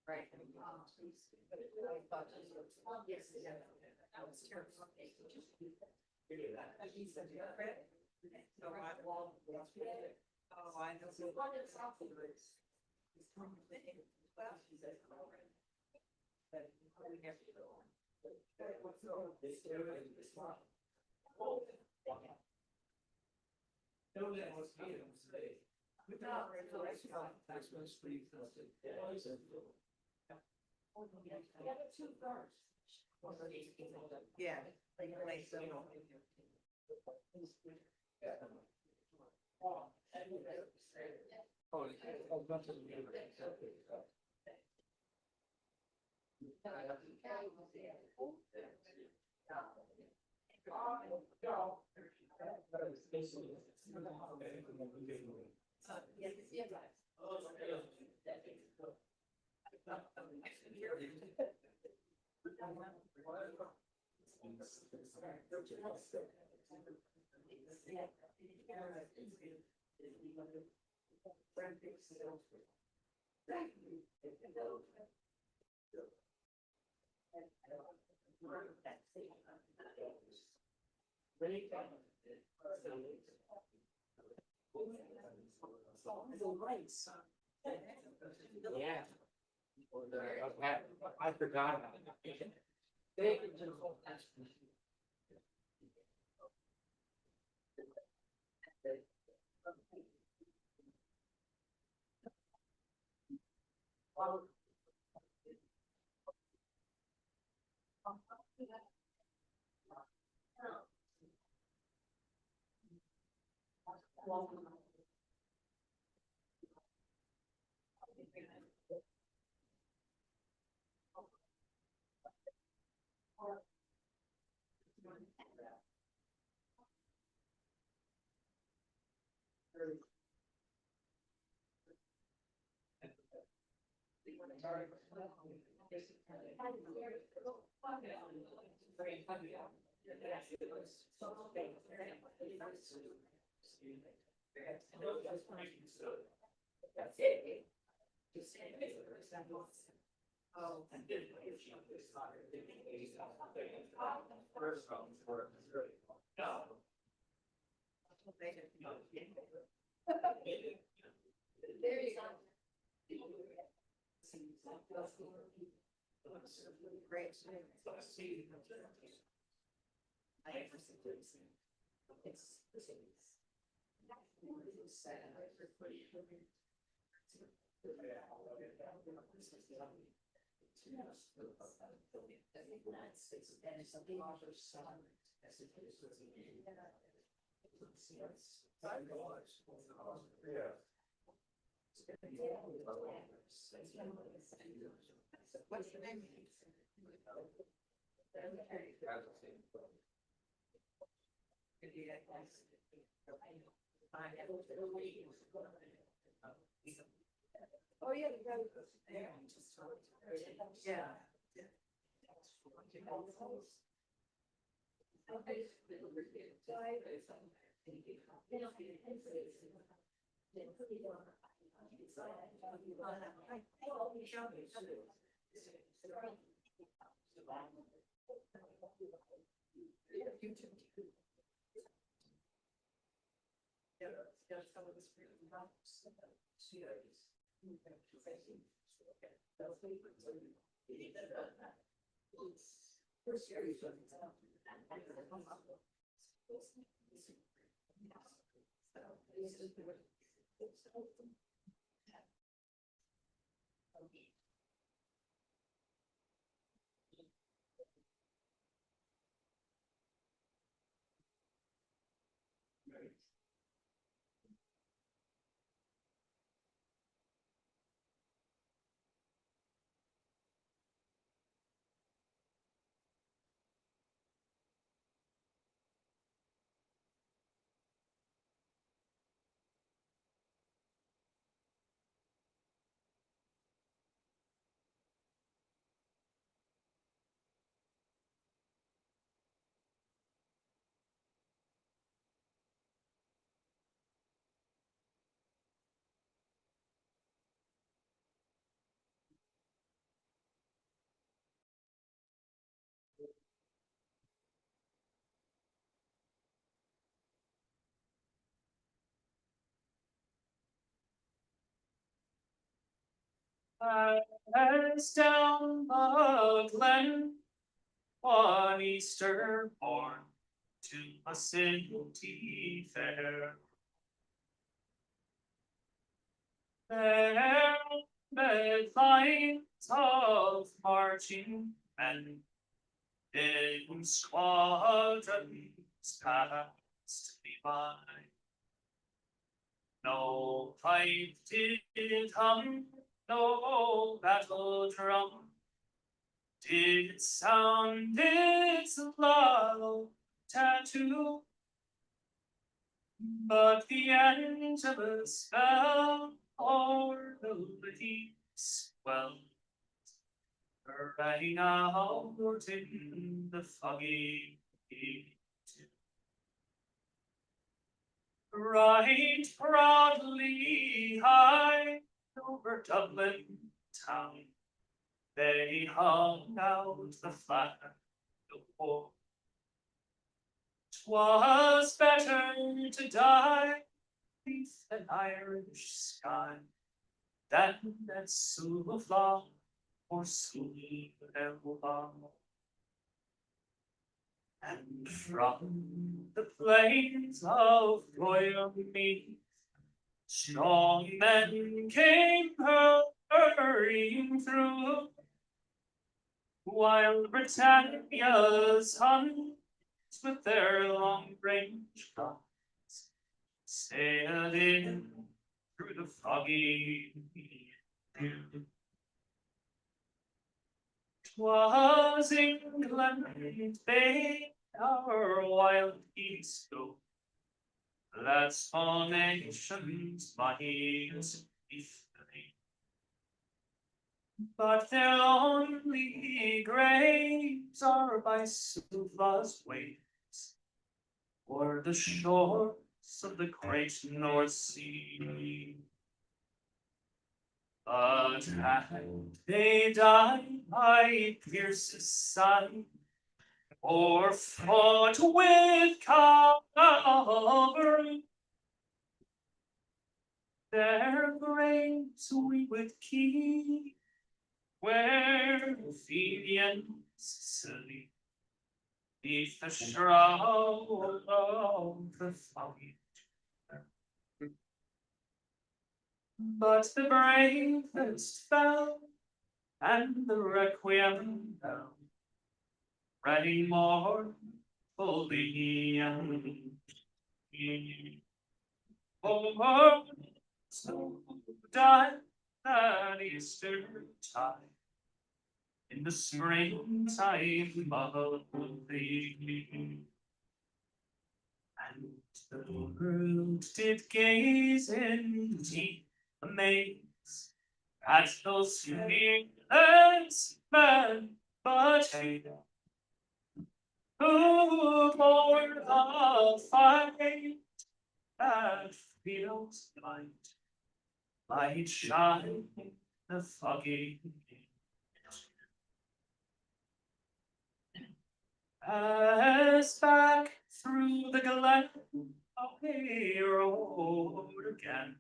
Right. Oh, I yeah. Like so. Yeah. I forgot about it. There you go. Great. What's the name? Oh, yeah. Yeah. Yeah. As down the glen, one Easter morn, to a city fair. There met lines of marching men, in squadrons passed me by. No pipe did hum, no battle drum did sound its loud tattoo, but the Angelus bell o'er the heaps swelled, rang out in the foggy evening. Right proudly high over Dublin town, they hung out the flag of war. 'Twas better to die beneath an Irish sky than at Soulaflaw or Soulelva. And from the plains of Royal Meath, strong men came hurrying through, while Britannia's Huns with their long-range guns sailed in through the foggy dew. 'Twas England bade our wild geese go, that small nations might be free. But their lonely graves are by Suvla's waves, or the shores of the great North Sea. But had they died by Pierce's side, or fought with cavalry, their graves we would keep where Fenians sleep, beneath the shroud of the foggy. But the bravest fell, and the requiem bell ready mournfully oh, so died that Easter tide in the springtime of thee. And the world did gaze in deep amaze at those meaningless men, but he who bore the fight and feels light shine the foggy as back through the glen I rode again.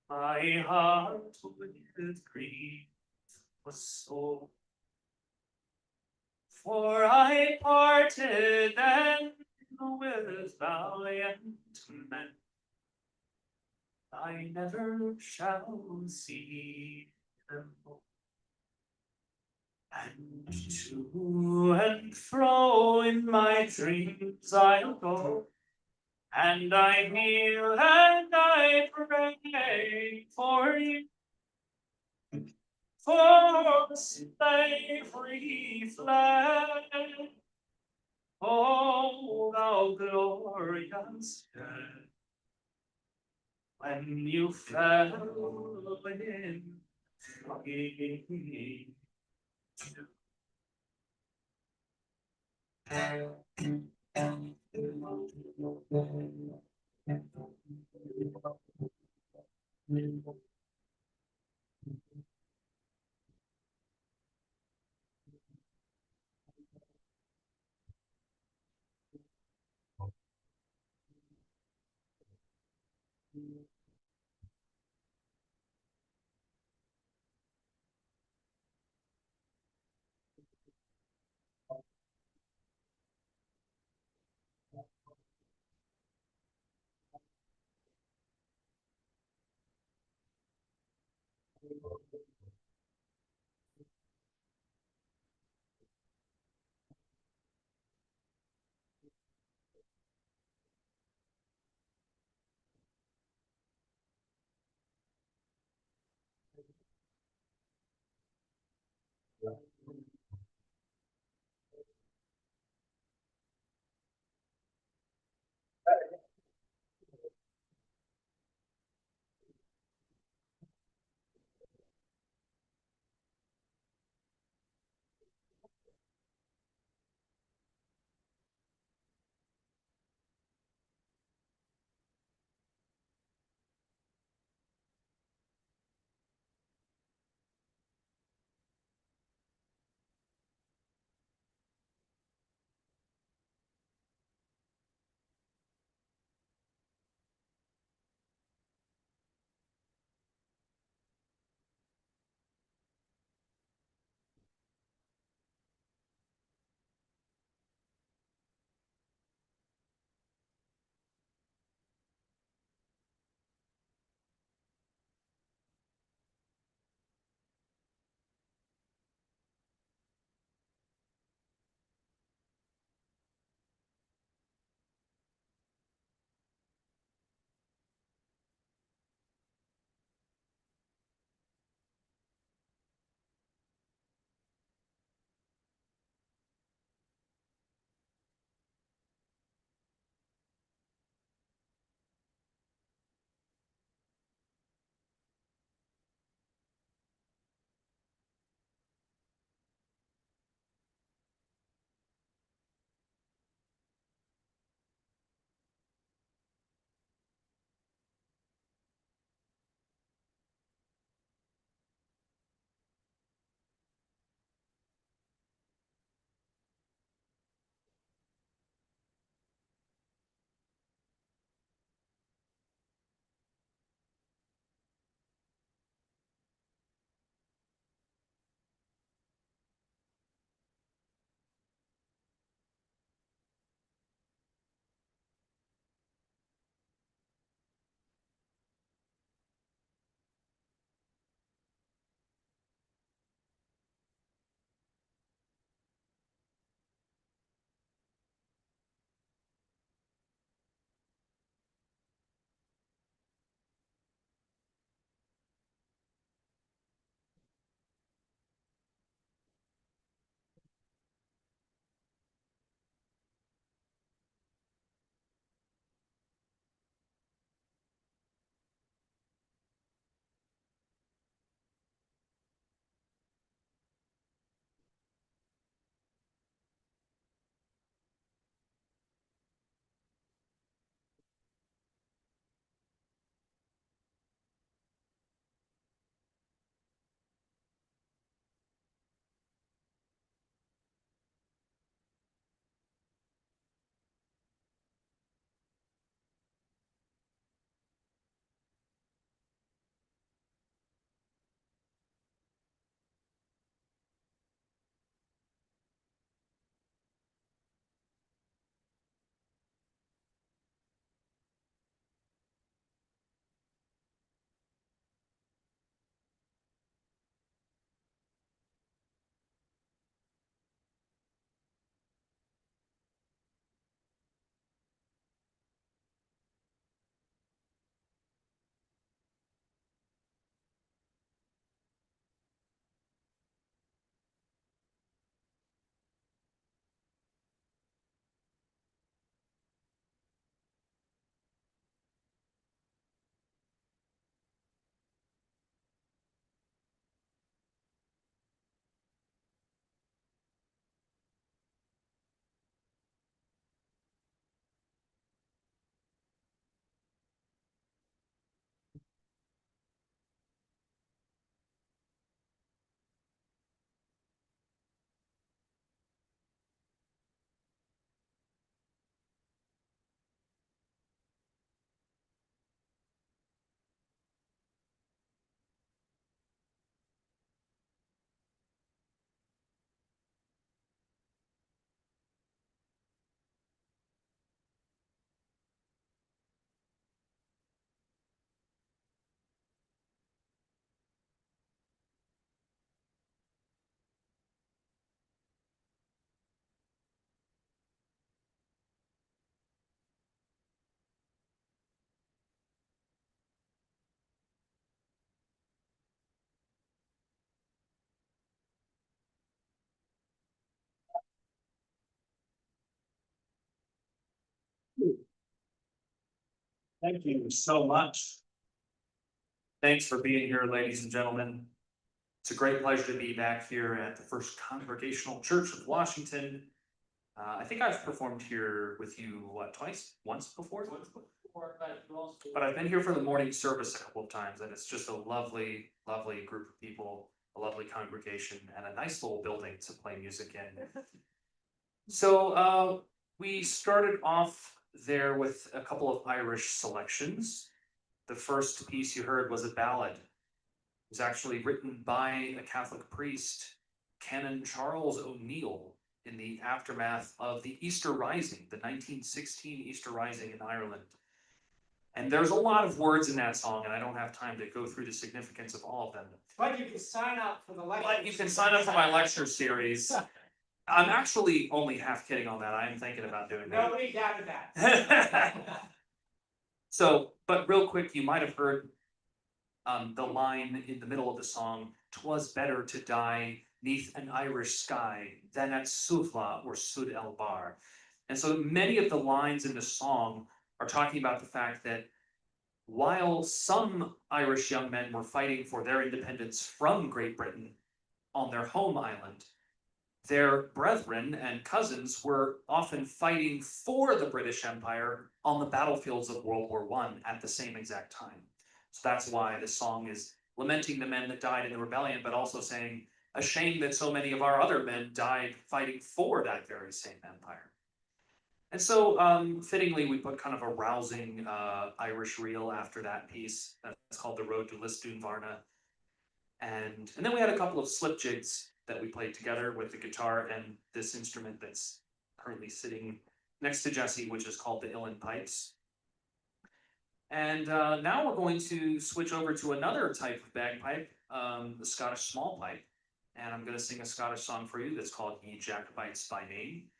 My heart with grief was sore, for I parted then with valiant men. I never shall see them more. And to and fro in my dreams I'll go, and I kneel and I pray for you, for slavery fled. Oh, thou glorious dead, when you fell in foggy. Thank you so much. Thanks for being here, ladies and gentlemen. It's a great pleasure to be back here at the First Congregational Church of Washington. I think I've performed here with you, once before? But I've been here for the morning service a couple of times, and it's just a lovely, lovely group of people, a lovely congregation, and a nice little building to play music in. So we started off there with a couple of Irish selections. The first piece you heard was a ballad. It was actually written by a Catholic priest, Canon Charles O'Neill, in the aftermath of the Easter Rising, the 1916 Easter Rising in Ireland. And there's a lot of words in that song, and I don't have time to go through the significance of all of them. But you can sign up for the lecture. But you can sign up for my lecture series. I'm actually only half kidding on that. I am thinking about doing that. Nobody doubted that. So, but real quick, you might have heard the line in the middle of the song, "'Twas better to die 'neath an Irish sky than at Suvla or Sud El Bar." And so many of the lines in the song are talking about the fact that while some Irish young men were fighting for their independence from Great Britain on their home island, their brethren and cousins were often fighting for the British Empire on the battlefields of World War I at the same exact time. So that's why the song is lamenting the men that died in the rebellion, but also saying, a shame that so many of our other men died fighting for that very same empire. And so fittingly, we put kind of a rousing Irish reel after that piece. That's called The Road to Lisdoon Varna. And then we had a couple of slip jigs that we played together with the guitar and this instrument that's currently sitting next to Jesse, which is called the Uilleann Pipes. And now we're going to switch over to another type of bagpipe, the Scottish small pipe. And I'm going to sing a Scottish song for you that's called Ye Jacobites by Name.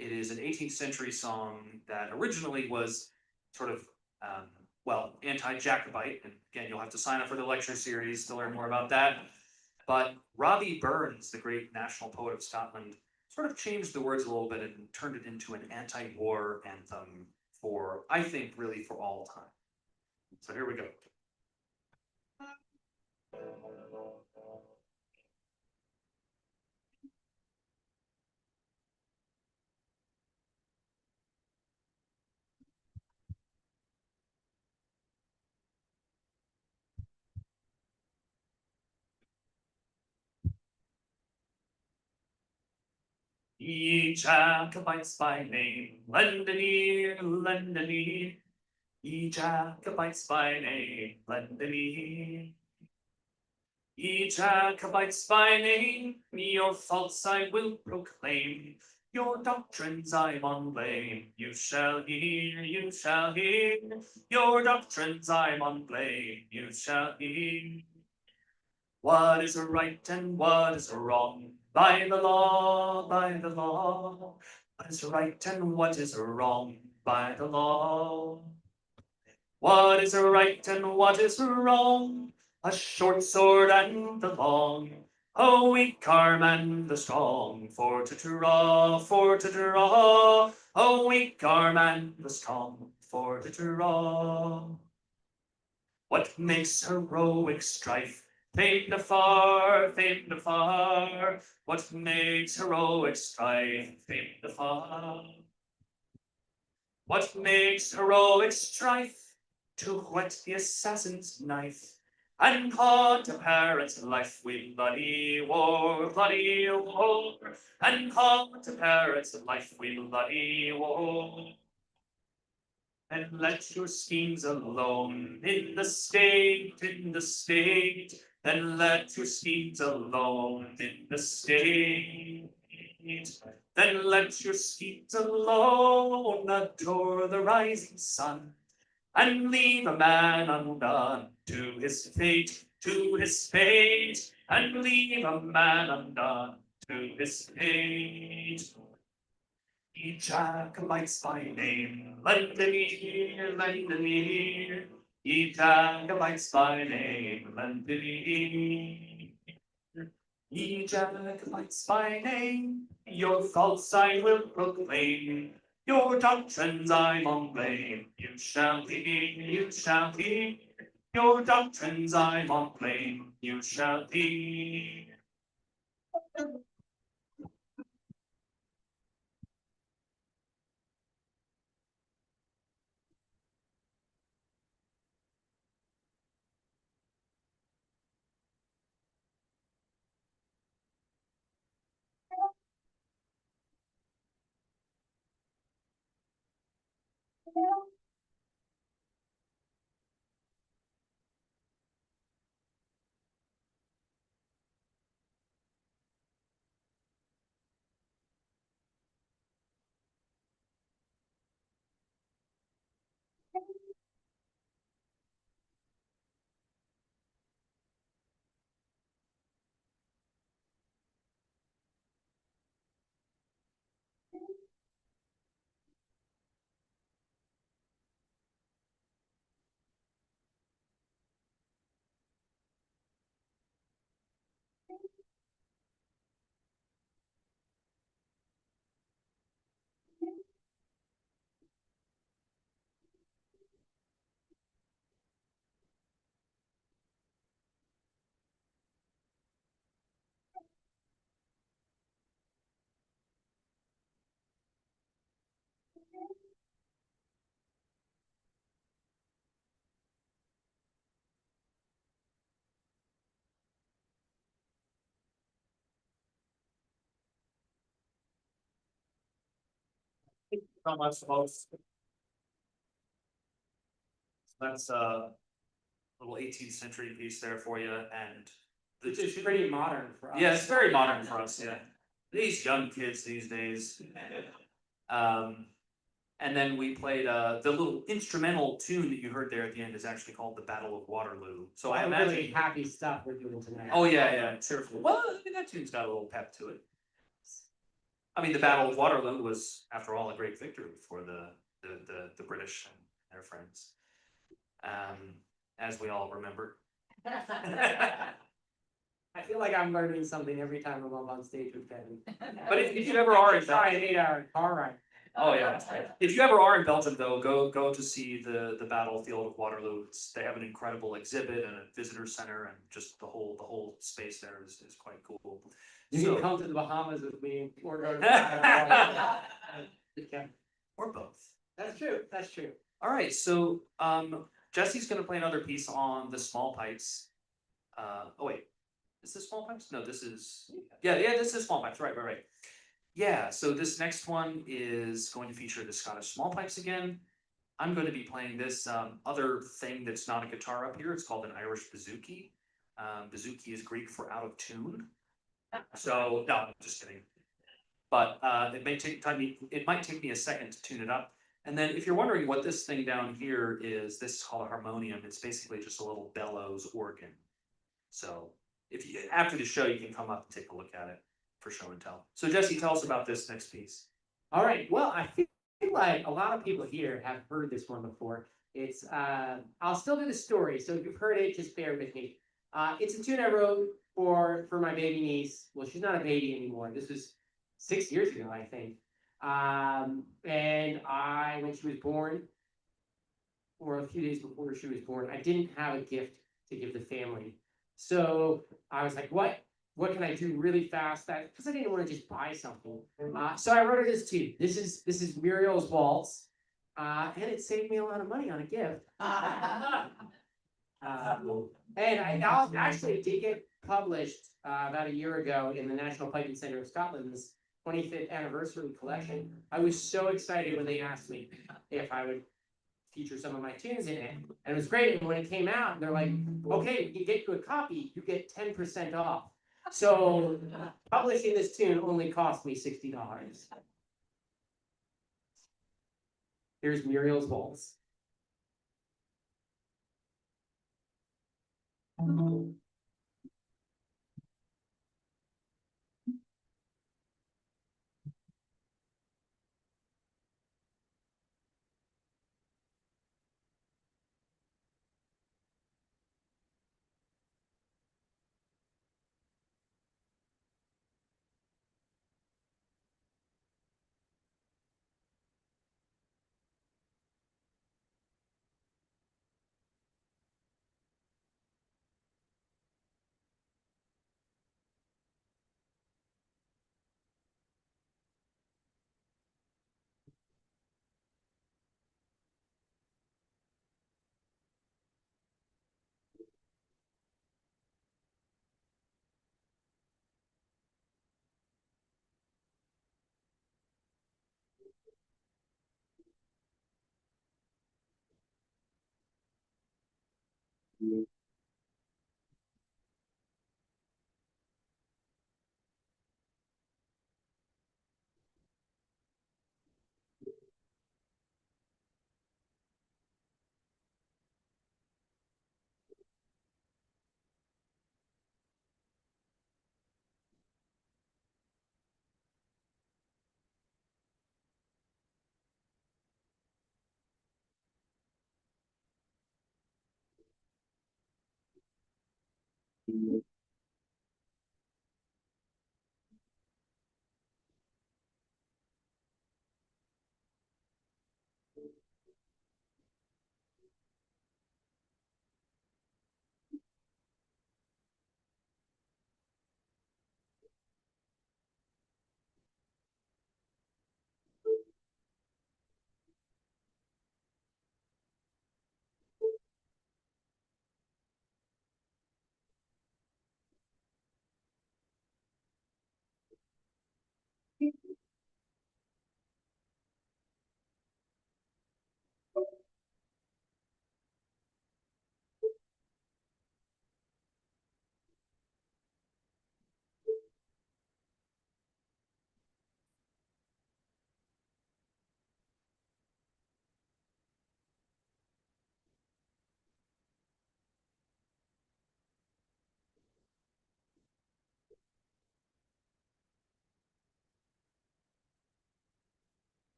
It is an 18th century song that originally was sort of, anti-Jacobite. And again, you'll have to sign up for the lecture series to learn more about that. But Robbie Burns, the great national poet of Scotland, sort of changed the words a little bit and turned it into an anti-war anthem for, I think, really for all time. So here we go. Ye Jacobites by name, lend an ear, lend an ear. Ye Jacobites by name, lend an ear. Ye Jacobites by name, your faults I will proclaim. Your doctrines I maun blame. You shall hear, you shall hear. Your doctrines I maun blame. You shall hear. What is right and what is wrong? By the law, by the law. What is right and what is wrong? By the law. What is right and what is wrong? A short sword and the long, a weak arm and the strong. For to draw, a weak arm and the strong. For to draw. What makes heroic strife? Famed afar, famed afar. What makes heroic strife? Famed afar. What makes heroic strife? To whet the assassin's knife, and haunt a parent's life with bloody war, and haunt a parent's life with bloody war. And let your schemes alone in the state, then let your schemes alone in the state. Then let your schemes alone adore the rising sun, and leave a man undone to his fate, and leave a man undone to his fate. Ye Jacobites by name, lend an ear, lend an ear. Ye Jacobites by name, lend an ear. Ye Jacobites by name, your faults I will proclaim. Your doctrines I won't blame. You shall hear, you shall hear. Your doctrines I won't blame. You shall hear. So much, folks. That's a little 18th century piece there for you, and Which is pretty modern for us. yeah, it's very modern for us. Yeah, these young kids these days. And then we played the little instrumental tune that you heard there at the end is actually called the Battle of Waterloo. So I imagine. Really happy stuff we're doing tonight. Oh yeah, sure. Well, I mean, that tune's got a little pep to it. I mean, the Battle of Waterloo was, after all, a great victory for the British and their friends, as we all remember. I feel like I'm learning something every time I'm up on stage with Kevin. But if you ever are in Try an Belgium, 8-hour car ride. oh yeah, if you ever are in Belgium though, go to see the battlefield of Waterloo. They have an incredible exhibit and a visitor center, and just the whole space there is quite cool. You So- can come to the Bahamas with me or go to. Or both. That's true. That's true. All right, so Jesse's gonna play another piece on the small pipes. Oh wait, is this small pipes? No, this is this is small pipes. Right. Yeah, so this next one is going to feature the Scottish small pipes again. I'm going to be playing this other thing that's not a guitar up here. It's called an Irish bouzouki. Bouzouki is Greek for out of tune. So no, I'm just kidding. But it may take time. It might take me a second to tune it up. And then if you're wondering what this thing down here is, this is called a harmonium. It's basically just a little bellows organ. So if you, after the show, you can come up and take a look at it for show and tell. So Jesse, tell us about this next piece. All right. Well, I feel like a lot of people here have heard this one before. It's I'll still do the story. So if you've heard it, just bear with me. It's a tune I wrote for my baby niece. Well, she's not a baby anymore. This was 6 years ago, I think. And when she was born, or a few days before she was born, I didn't have a gift to give the family. So I was like, what can I do really fast? Because I didn't want to just buy something. So I wrote her this tune. This is Muriel's Waltz. And it saved me a lot of money on a gift. And I actually did get published about a year ago in the National Piping Centre of Scotland's 25th anniversary collection. I was so excited when they asked me if I would feature some of my tunes in it. And it was great. And when it came out, they're like, okay, we can get you a copy, you get 10% off. So publishing this tune only cost me $60. Here's Muriel's Waltz.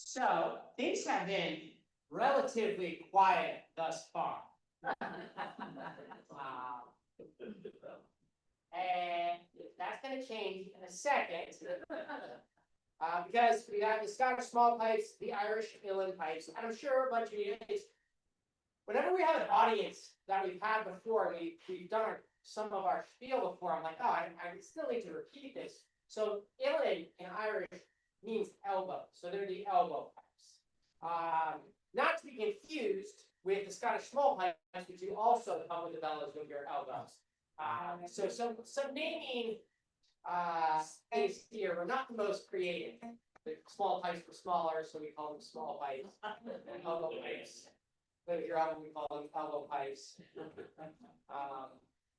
So things have been relatively quiet thus far. And that's gonna change in a second. Because we have the Scottish small pipes, the Irish uilleann pipes, and I'm sure a bunch of you, whenever we have an audience that we've had before, we've done some of our spiel before, I'm like, oh, I still need to repeat this. So uilleann in Irish means elbow, so they're the elbow pipes. Not to be confused with the Scottish small pipes, which you also come with the bellows with your elbows. So some naming things here were not the most creative. The small pipes were smaller, so we call them small pipes. Elbow pipes. But if you're out, we call them elbow pipes.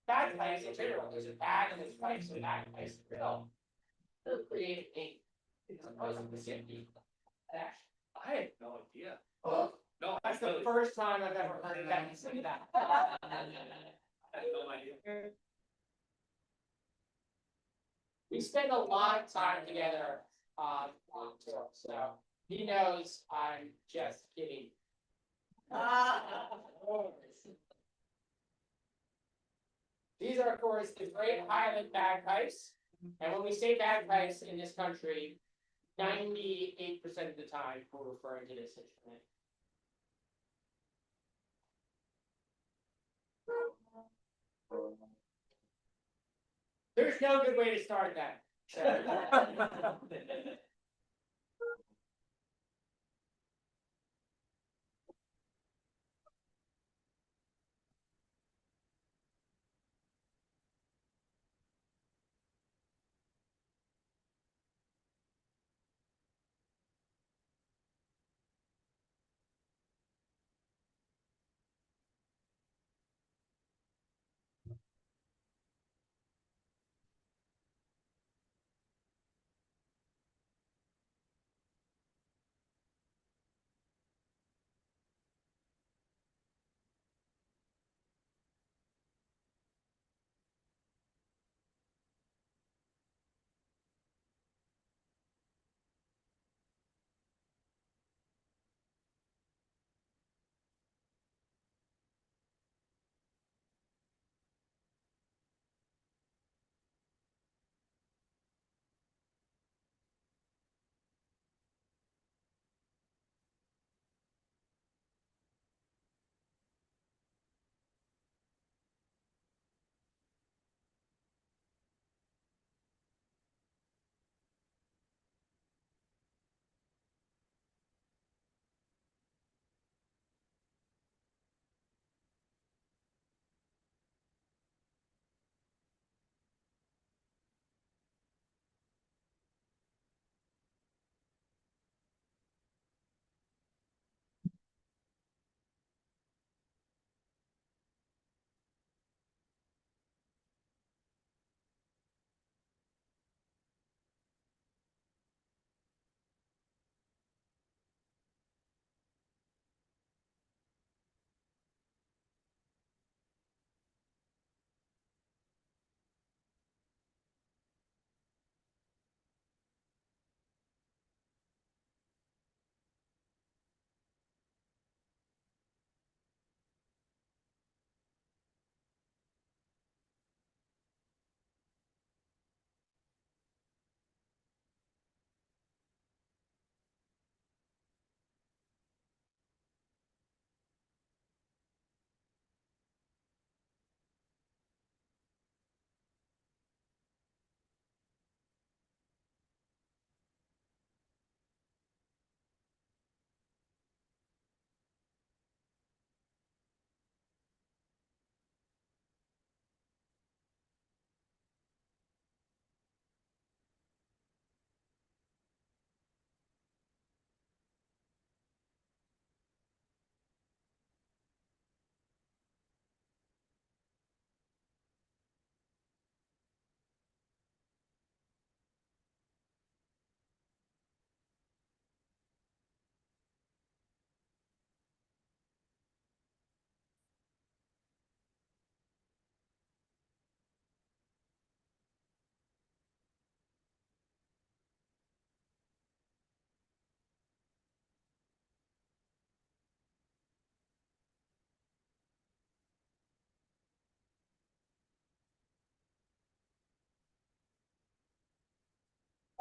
Bag pipes in general, there's a bag and there's pipes, so bag pipes are real. The creative name. It's supposed to be I had no idea. Oh, No, that's the first time I've ever heard Becky say that. I had no idea. We spend a lot of time together on tour, so he knows I'm just kidding. These are, of course, the Great Highland bagpipes, and when we say bagpipes in this country, 98% of the time we're referring to this instrument. There's no good way to start that.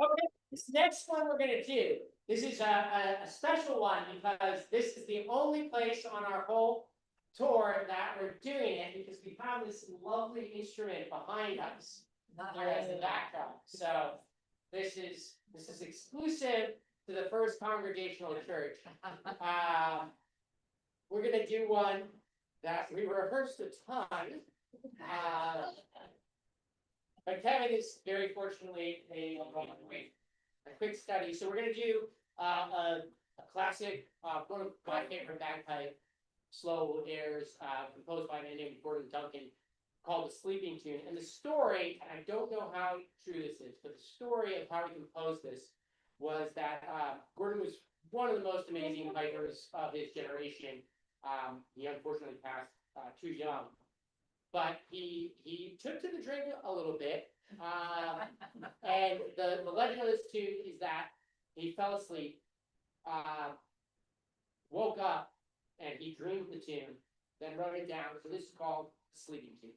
Okay, this next one we're gonna do, this is a special one because this is the only place on our whole tour that we're doing it because we found this lovely instrument behind us. There as the backdrop, so this is exclusive to the First Congregational Church. We're gonna do one that we rehearsed a ton. But Kevin is very fortunately a quick study, so we're gonna do a classic, one of my favorite bagpipe slow airs, composed by a man named Gordon Duncan, called The Sleeping Tune. And the story, and I don't know how true this is, but the story of how he composed this was that Gordon was one of the most amazing pipers of his generation. He unfortunately passed too young, but he took to the drink a little bit. And the legend of this tune is that he fell asleep, woke up, and he dreamed the tune, then wrote it down. So this is called Sleeping Tune.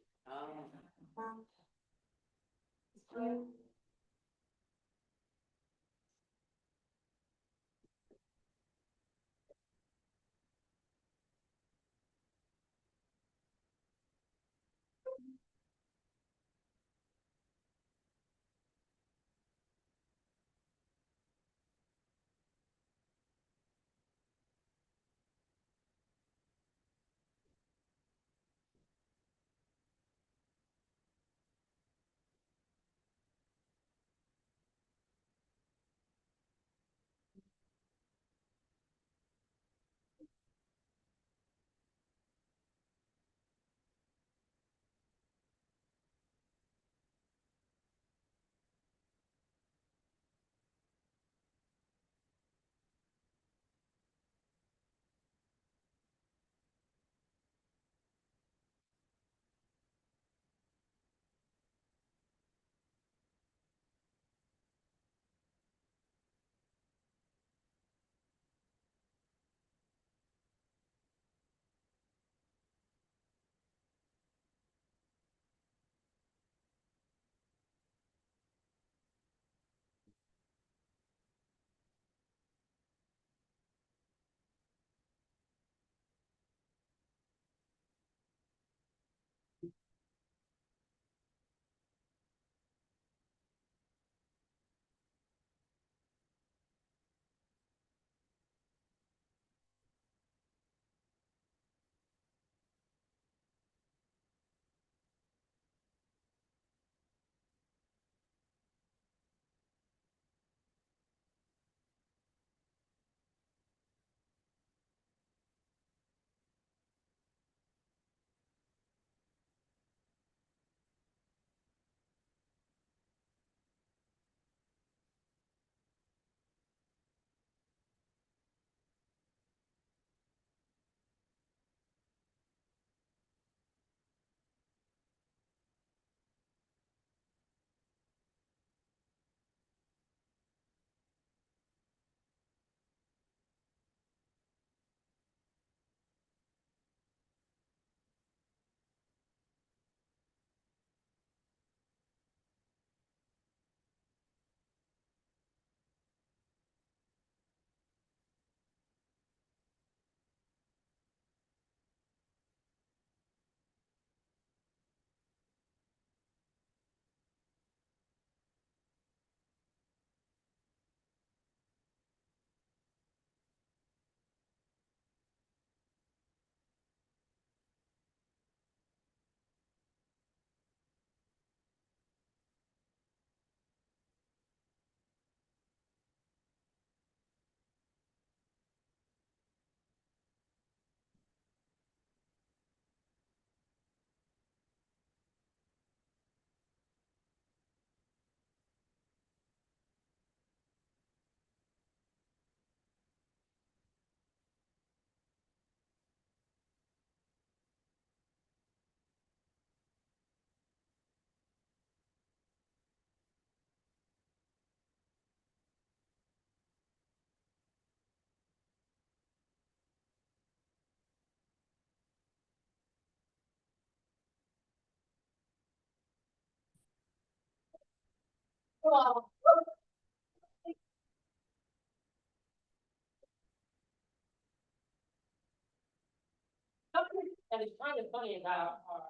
and it's kind of funny about our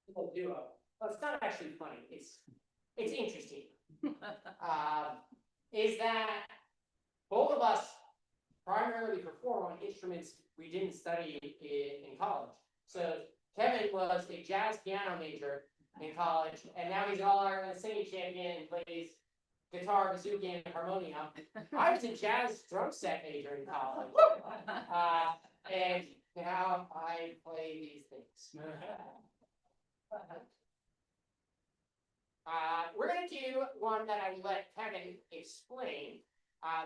little duo. Well, it's not actually funny. It's interesting. Is that both of us primarily perform on instruments we didn't study in college. So Kevin was a jazz piano major in college, and now he's an all-Ireland singing champion and plays guitar, bazooka, and harmonium. I was a jazz drum set major in college, and now I play these things. We're gonna do one that I will let Kevin explain.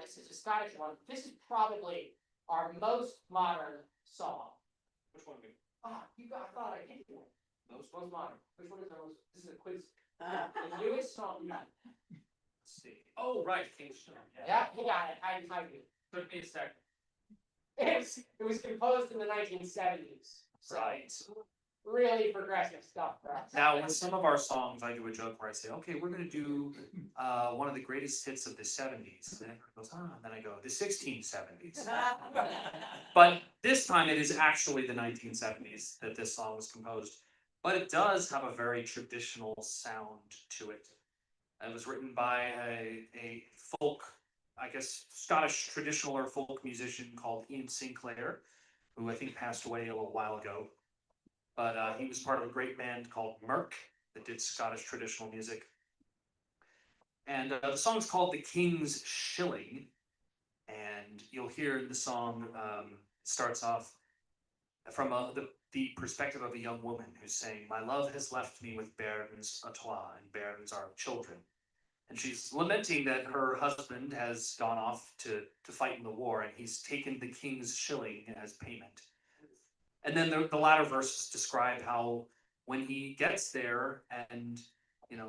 This is a Scottish one. This is probably our most modern song. Which one? I thought I hit you. Most modern. Which one is the most? This is a quiz. The newest song. Let's see. Oh, right, Kingston. Yeah, you got it. I typed it. Took me a second. It was composed in the 1970s. So Right. really progressive stuff for us. Now, in some of our songs, I do a joke where I say, okay, we're gonna do one of the greatest hits of the 70s. And everyone goes, and then I go, the 1670s. But this time it is actually the 1970s that this song was composed. But it does have a very traditional sound to it. It was written by a folk, I guess, Scottish traditional or folk musician called Ian Sinclair, who I think passed away a little while ago. But he was part of a great band called Merck that did Scottish traditional music. And the song's called The King's Shilling. And you'll hear the song starts off from the perspective of a young woman who's saying, "My love has left me with bairns a twa," and bairns are children. And she's lamenting that her husband has gone off to fight in the war, and he's taken the king's shilling as payment. And then the latter verses describe how when he gets there and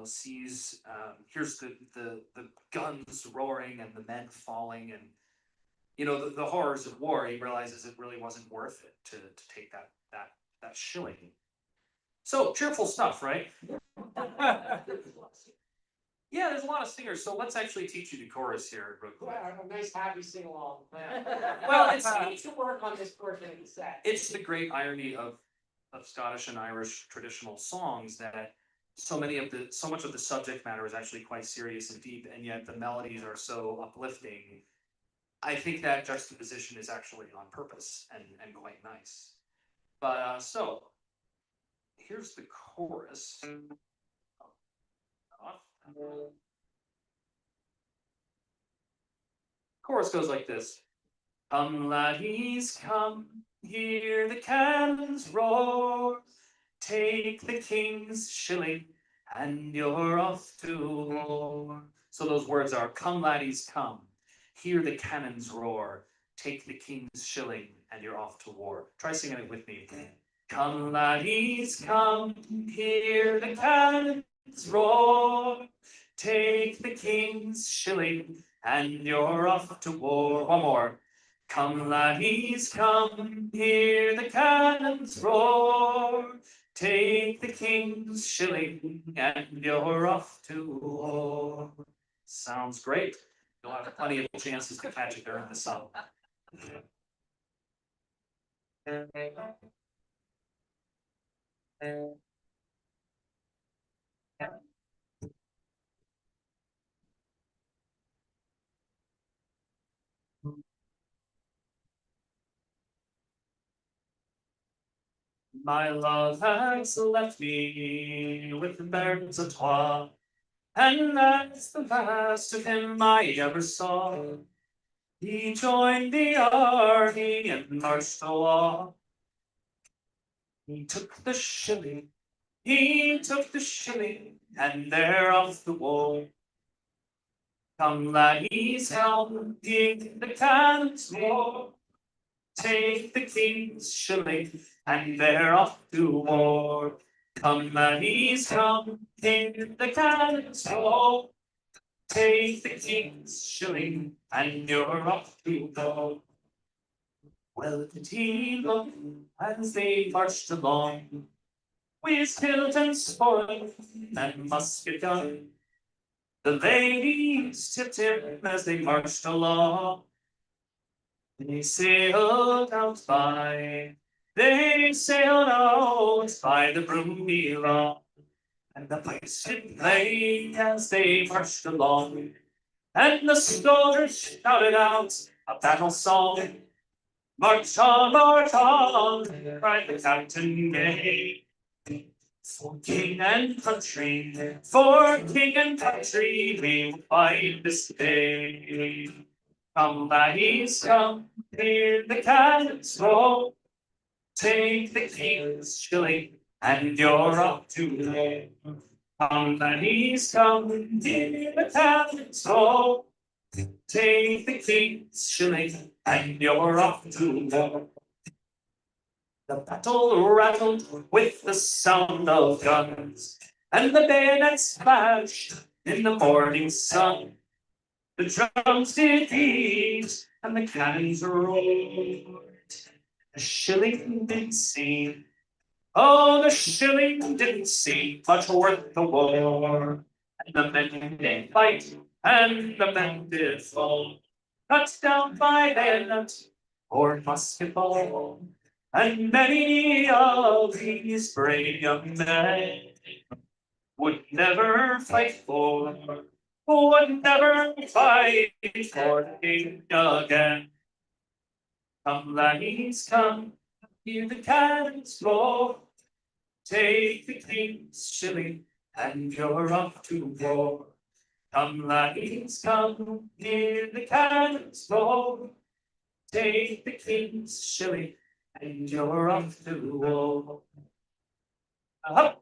sees hears the guns roaring and the men falling and the horrors of war, he realizes it really wasn't worth it to take that shilling. So cheerful stuff, right? Yeah, there's a lot of singers, so let's actually teach you the chorus here real quick. Yeah, a nice happy sing along. Well, I need to work on this portion of the set. It's the great irony of Scottish and Irish traditional songs that so much of the subject matter is actually quite serious and deep, and yet the melodies are so uplifting. I think that juxtaposition is actually on purpose and quite nice. But so here's the chorus. Chorus goes like this. Come laddies, come, hear the cannons roar, take the king's shilling, and you're off to war. So those words are, come laddies, come, hear the cannons roar, take the king's shilling, and you're off to war. Try singing it with me. Come laddies, come, hear the cannons roar, take the king's shilling, and you're off to war. One more. Come laddies, come, hear the cannons roar, take the king's shilling, and you're off to war. Sounds great. You'll have plenty of chances to catch it during the song. My love has left me with the bairns a twa, and that's the last of him I ever saw. He joined the army and marched the law. He took the shilling, and they're off the war. Come laddies, help, take the cannons roar, take the king's shilling, and they're off to war. Come laddies, come, take the cannons roar, take the king's shilling, and you're off to war. Well did he look as they marched along, with hilt and spoil and musket gun. The ladies tipped him as they marched along. They sailed out by They sailed out by the broomy lawn, and the pipes did play as they marched along, and the soldiers shouted out a battle song. March on, cried the captain gay. For king and country, for king and country, we will fight this day. Come, laddies, come, hear the cannons roll. Take the king's shilling, and you're off to war. Come, laddies, come, hear the cannons roll. Take the king's shilling, and you're off to war. The battle rattled with the sound of guns, and the bayonets flashed in the morning sun. The drums did beat, and the cannons roared. The shilling didn't seem, oh, the shilling didn't seem much worth the war. And the men did fight, and the men did fall, cut down by bayonet or musket ball. And many of these brave young men would never fight for, would never fight for the king again. Come, laddies, come, hear the cannons roar. Take the king's shilling, and you're off to war. Come, laddies, come, hear the cannons roar. Take the king's shilling, and you're off to war. Uh-huh.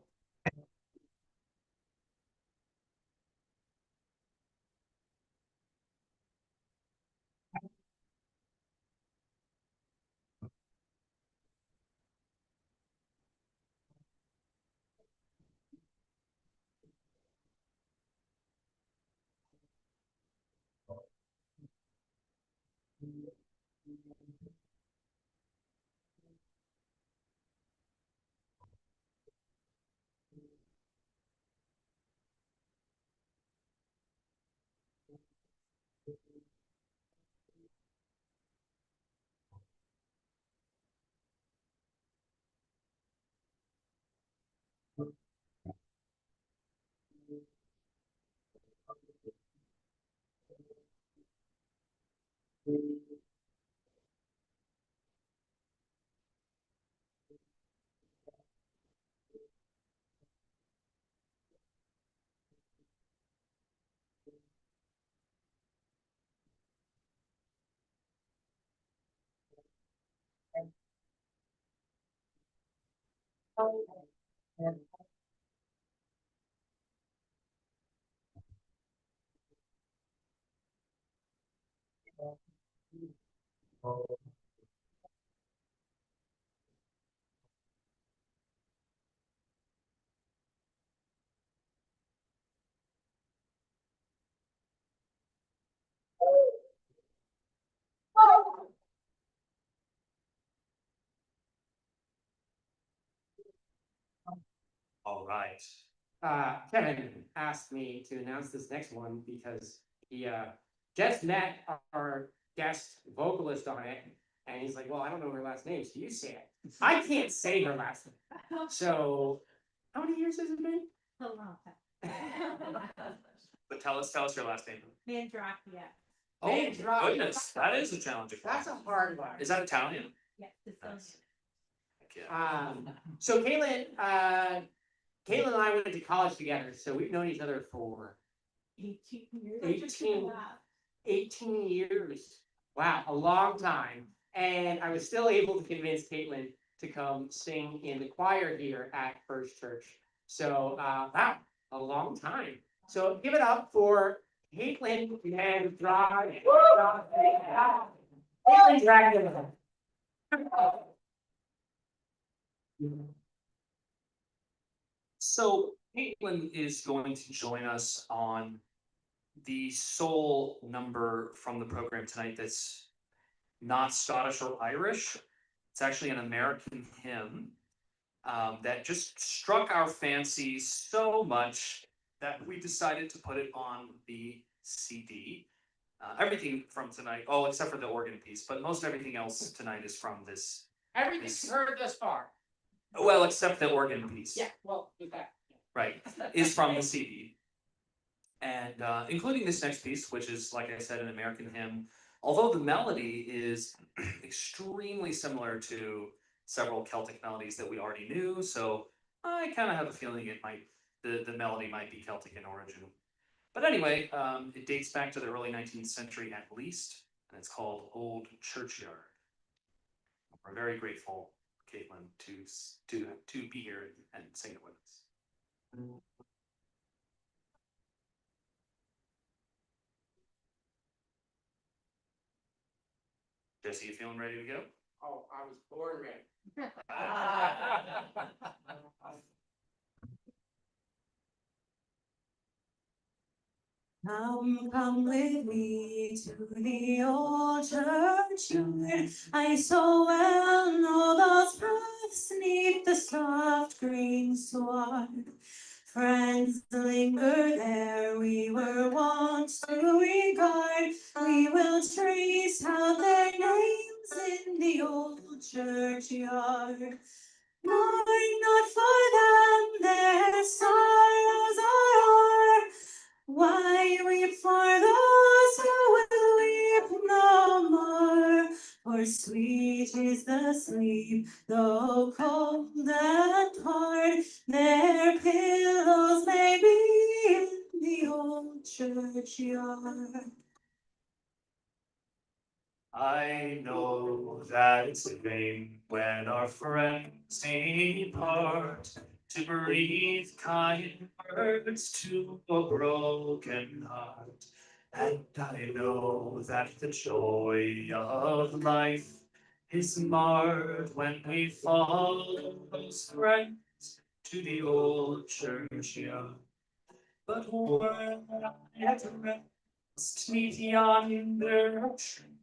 All right. Kevin asked me to announce this next one because he just met our guest vocalist on it, and he's like, "Well, I don't know her last name, so you say it." I can't say her last name. So, how many years has it been? A long time. But tell us your last name. Mandrakia. Oh, Mandrakia. goodness, that is a challenging one. That's a hard one. Is that Italian? Yes, Sicilian. Yeah. So Caitlin and I went to college together, so we've known each other for 18 years. 18. 18 years. Wow, a long time. And I was still able to convince Caitlin to come sing in the choir here at First Church. So, wow, a long time. So give it up for Caitlin and Drive. Caitlin Dracula. So Caitlin is going to join us on the sole number from the program tonight that's not Scottish or Irish. It's actually an American hymn that just struck our fancy so much that we decided to put it on the CD. Everything from tonight, oh, except for the organ piece, but most everything else tonight is from this Everything you've heard thus far. Well, except the organ piece. Yeah, well, with that. Right, is from the CD. And including this next piece, which is, like I said, an American hymn, although the melody is extremely similar to several Celtic melodies that we already knew, so I kind of have a feeling the melody might be Celtic in origin. But anyway, it dates back to the early 19th century at least, and it's called Old Churchyard. We're very grateful, Caitlin, to be here and sing it with us. Jesse, you feeling ready to go? Oh, I was born ready. Come with me to the old churchyard. I so well know those paths neath the soft green sward. Friends linger there, we were wont to regard. We will trace out their names in the old churchyard. Mourn not for them, their sorrows are o'er. Why weep for those who will weep no more? For sweet is the sleep, though cold and hard. Their pillows may be in the old churchyard. I know that it's in vain when our friends depart to breathe kind words to a broken heart. And I know that the joy of life is marred when we follow those friends to the old churchyard. But were I at rest 'neath yonder tree,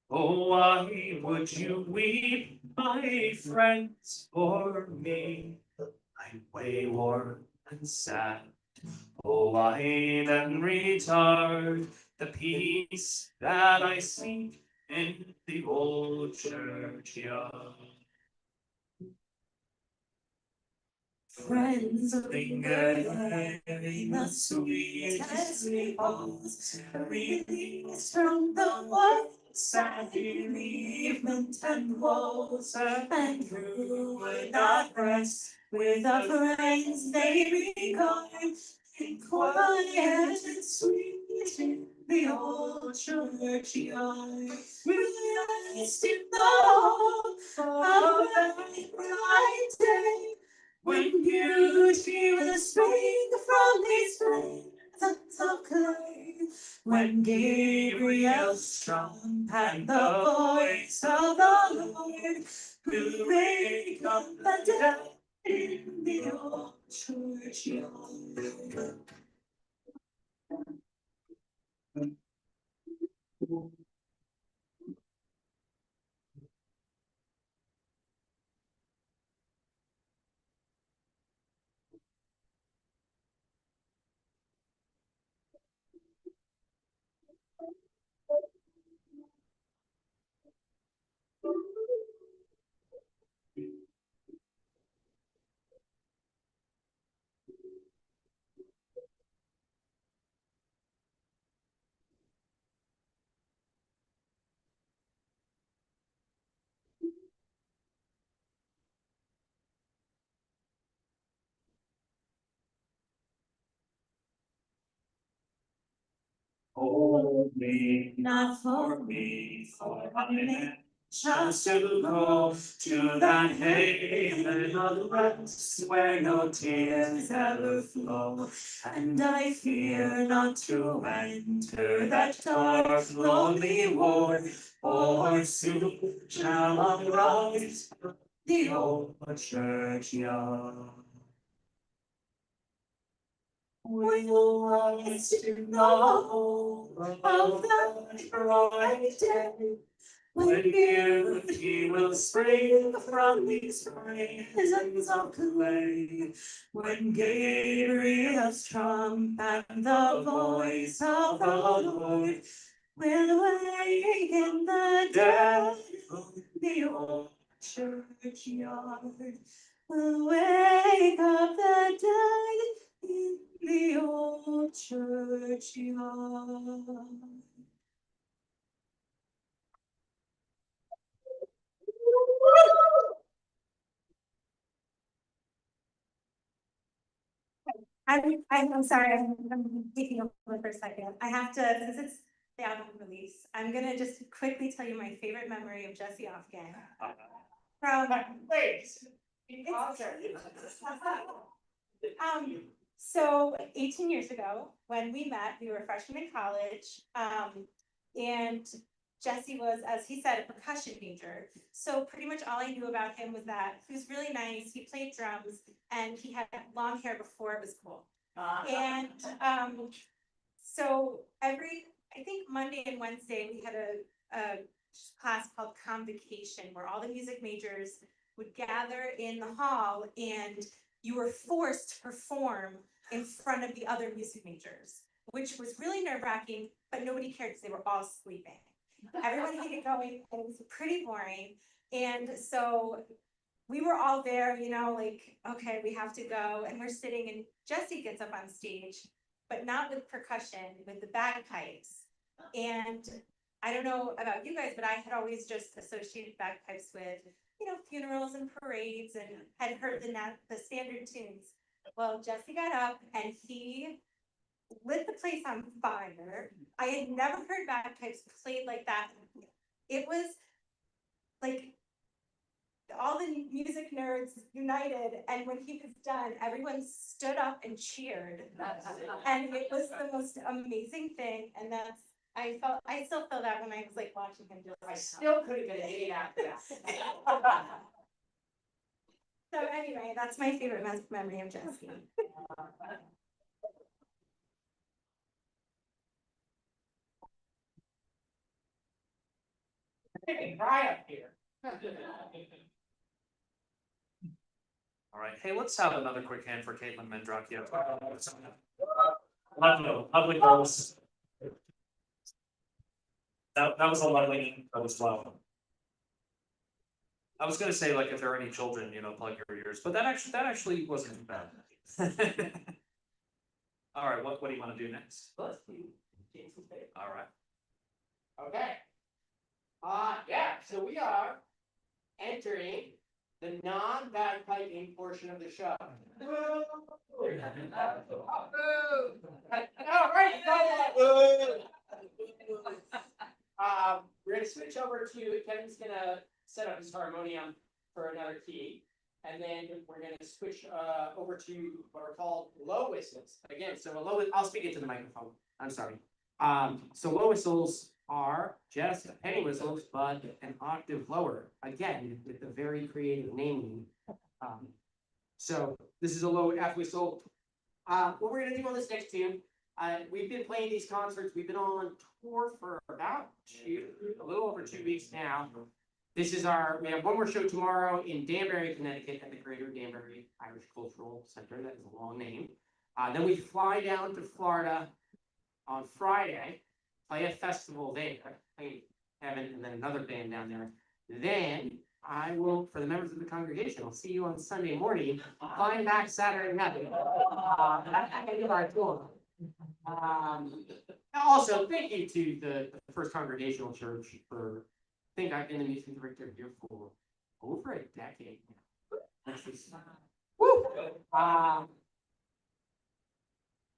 oh, why would you weep, my friends, for me? I'm wayward and sad. Oh, why then retard the peace that I seek in the old churchyard? Friends linger there in the sweetest repose, released from the world's sad bereavement and woes, and who would not rest with the friends they regard, in quiet and sweet in the old churchyard. We rest in the hope of a bright day, when beauty will spring from these flames of clay, when Gabriel's trump and the voice of the Lord will wake up the dead in the old churchyard. Hold me, Not for me, for I am just to go to that haven of rest where no tears ever flow. and I fear not to enter that dark, lonely wood, For soon shall arise the old churchyard. will rest in the hope of that bright day, When beauty will spring from these prisons of clay, when Gabriel's trump and the voice of the Lord will awaken the dead death from the old churchyard. Wake up the dead in the old churchyard. I'm sorry, I'm taking over for a second. I have to, since it's the album release, I'm gonna just quickly tell you my favorite memory of Jesse Afghan. From, so 18 years ago, when we met, we were freshmen in college, and Jesse was, as he said, a percussion major. So pretty much all I knew about him was that he was really nice, he played drums, and he had long hair before it was cool. And so I think Monday and Wednesday, we had a class called Convocation, where all the music majors would gather in the hall and you were forced to perform in front of the other music majors, which was really nerve-wracking, but nobody cared because they were all sleeping. Everyone hated going, and it was pretty boring. And so we were all there, you know, like, okay, we have to go. And we're sitting, and Jesse gets up on stage, but not with percussion, with the bagpipes. And I don't know about you guys, but I had always just associated bagpipes with, you know, funerals and parades, and had heard the standard tunes. Well, Jesse got up and he lit the place on fire. I had never heard bagpipes played like that. It was like all the music nerds united, and when he was done, everyone stood up and cheered. And it was the most amazing thing, and that's, I still feel that when I was like watching him do it. I still couldn't get an idiot after that. So anyway, that's my favorite memory of Jesse. Cry up here. All right, hey, let's have another quick hand for Caitlin Mendrakia. Lovely girls. That was a lovely intro as well. I was gonna say, like, if there are any children, you know, plug your ears, but that actually wasn't too bad. All right, what do you wanna do next? Let's do Jason's favorite. All right. Okay. Yeah, so we are entering the non-bagpiping portion of the show. All right, we're gonna switch over to, Kevin's gonna set up his harmonium for another key. And then we're gonna switch over to what are called low whistles. Again, so a low, I'll speak into the microphone, I'm sorry. So low whistles are just penny whistles, but an octave lower, again, with the very creative naming. So this is a low F whistle. What we're gonna do on this next tune, we've been playing these concerts, we've been on tour for about a little over 2 weeks now. This is we have one more show tomorrow in Danbury, Connecticut, at the Greater Danbury Irish Cultural Center. That is a long name. Then we fly down to Florida on Friday, play a festival there, play Kevin, and then another band down there. Then I will, for the members of the congregation, I'll see you on Sunday morning, flying back Saturday night. That's our tour. Also, thank you to the First Congregational Church for, I think I've been the music director here for over a decade now. Woo!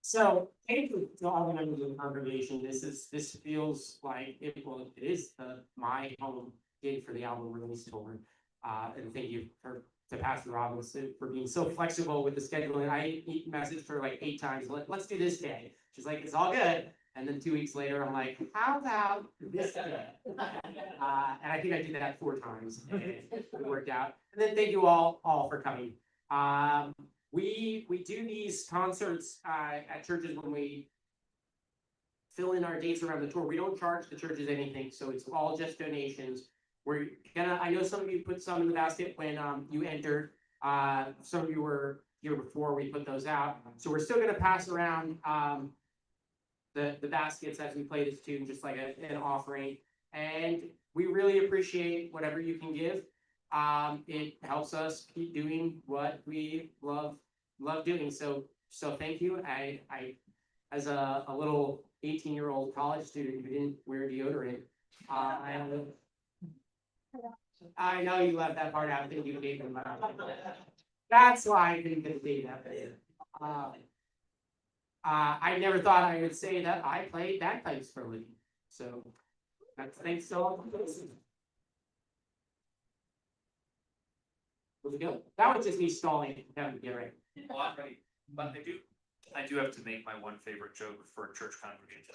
So thank you to all the members of the congregation. This feels like it is my home gig for the album release tour. And thank you to Pastor Robbins for being so flexible with the scheduling. I messaged her like 8 times. Let's do this day. She's like, it's all good. And then 2 weeks later, I'm like, how about this day? And I think I did that 4 times, and it worked out. And then thank you all for coming. We do these concerts at churches when we fill in our dates around the tour. We don't charge the churches anything, so it's all just donations. I know some of you put some in the basket when you entered. Some of you were here before we put those out. So we're still gonna pass around the baskets as we play this tune, just like an offering. And we really appreciate whatever you can give. It helps us keep doing what we love doing. So thank you. As a little 18-year-old college student who didn't wear deodorant, I know you left that part out, didn't you, Nathan? That's why I didn't say that. I never thought I would say that I played bagpipes for a living, so that's thanks so much. Was it good? That was just me stalling, having to get ready. Well, I'm ready, but I do have to make my one favorite joke for a church congregation.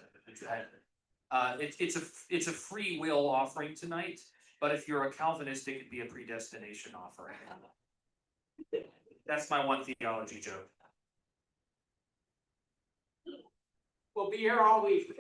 It's a free will offering tonight, but if you're a Calvinist, it could be a predestination offering. That's my one theology joke. We'll be here all week.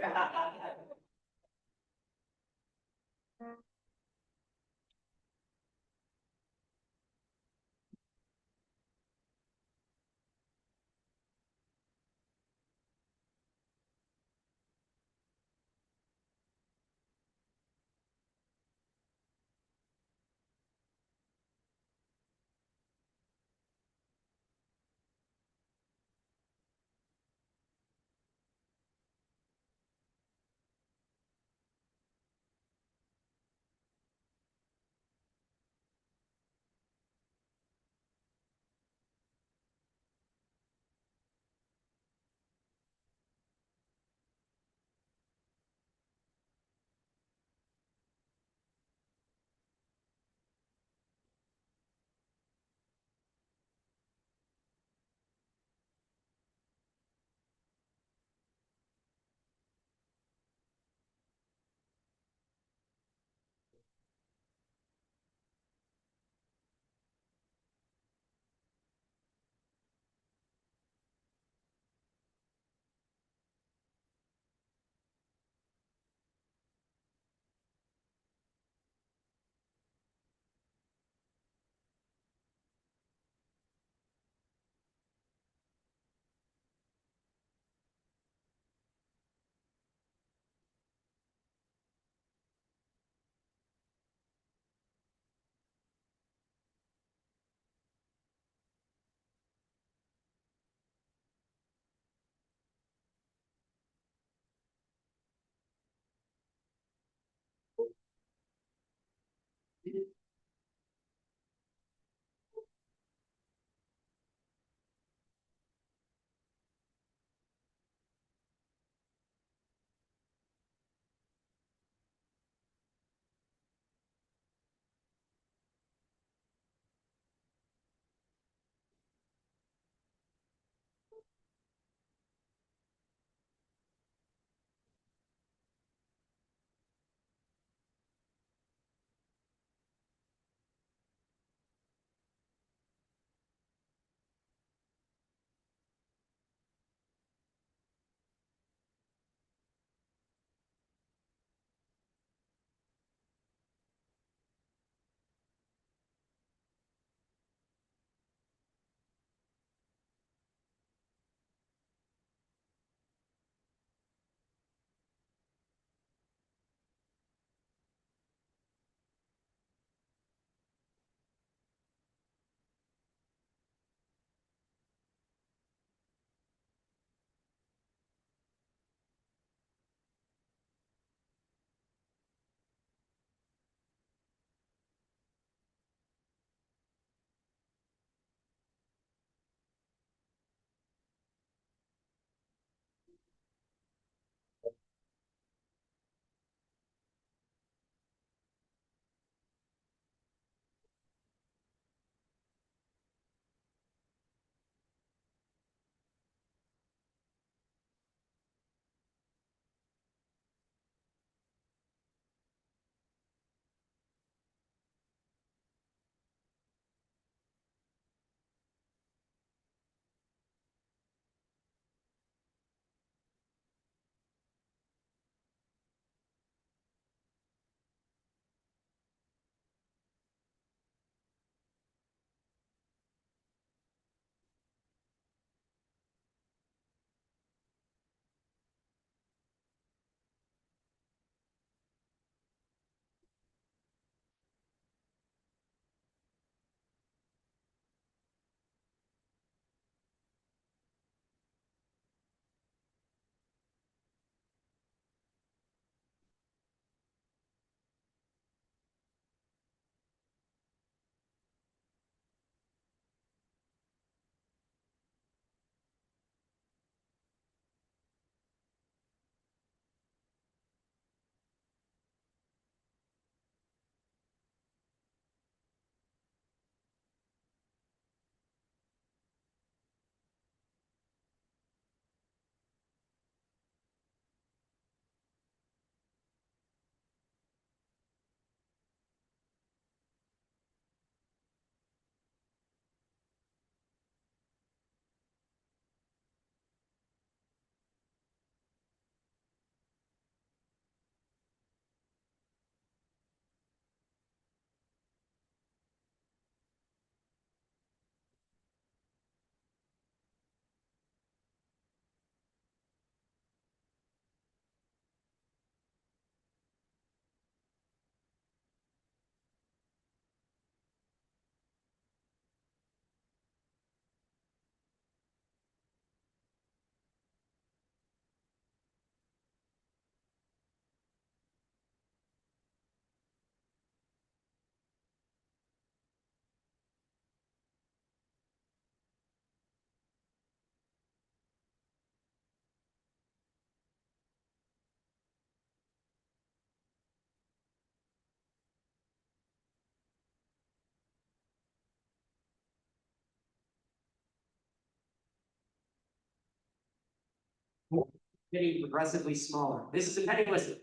getting progressively smaller. This is a penny whistle.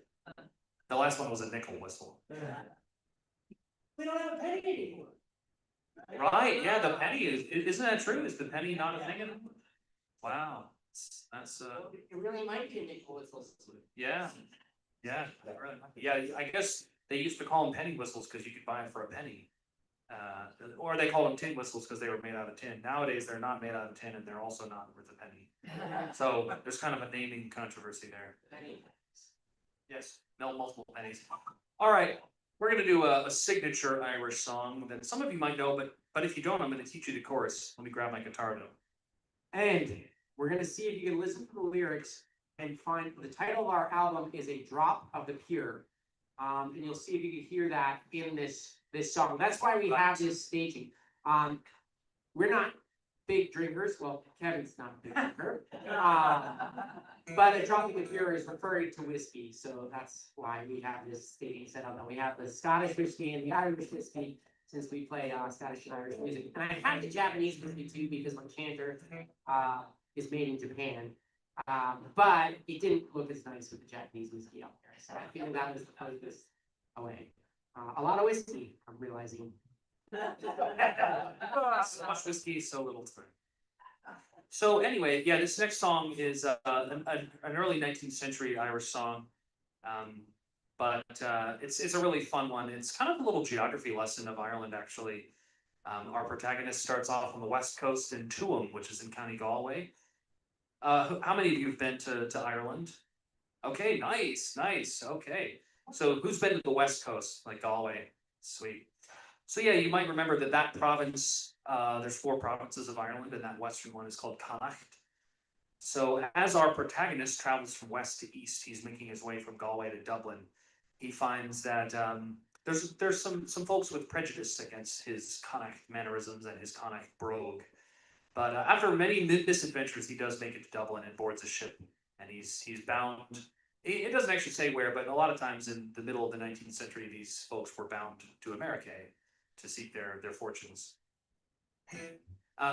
The last one was a nickel whistle. We don't have a penny anymore. Right, yeah, the penny isn't that true? Is the penny not a thing anymore? Wow, that's, It really might be a nickel whistle. yeah. Yeah, really. Yeah, I guess they used to call them penny whistles because you could buy them for a penny. Or they called them tin whistles because they were made out of tin. Nowadays, they're not made out of tin and they're also not worth a penny. So there's kind of a naming controversy there. Yes, no, multiple pennies. All right, we're gonna do a signature Irish song that some of you might know, but if you don't, I'm gonna teach you the chorus. Let me grab my guitar though. And we're gonna see if you can listen to the lyrics and find, the title of our album is A Drop of the Pure. And you'll see if you can hear that in this song. That's why we have this staging. We're not big drinkers. Well, Kevin's not a big drinker. But A Drop of the Pure is referring to whiskey, so that's why we have this staging set up. And we have the Scottish whiskey and the Irish whiskey, since we play Scottish and Irish music. And I have the Japanese whiskey too, because my chanter is made in Japan. But it didn't look as nice with the Japanese whiskey out there, so I feel that was the focus away. A lot of whiskey, I'm realizing. So much whiskey, so little time. So anyway, yeah, this next song is an early 19th century Irish song. But it's a really fun one. It's kind of a little geography lesson of Ireland, actually. Our protagonist starts off on the west coast in Tuam, which is in County Galway. How many of you have been to Ireland? Okay, nice, okay. So who's been to the west coast, like Galway? Sweet. So yeah, you might remember that province, there's 4 provinces of Ireland, and that western one is called Connacht. So as our protagonist travels from west to east, he's making his way from Galway to Dublin. He finds that there's some folks with prejudice against his Connacht mannerisms and his Connacht brogue. But after many misadventures, he does make it to Dublin and boards a ship, and he's bound. It doesn't actually say where, but a lot of times in the middle of the 19th century, these folks were bound to America to seek their fortunes.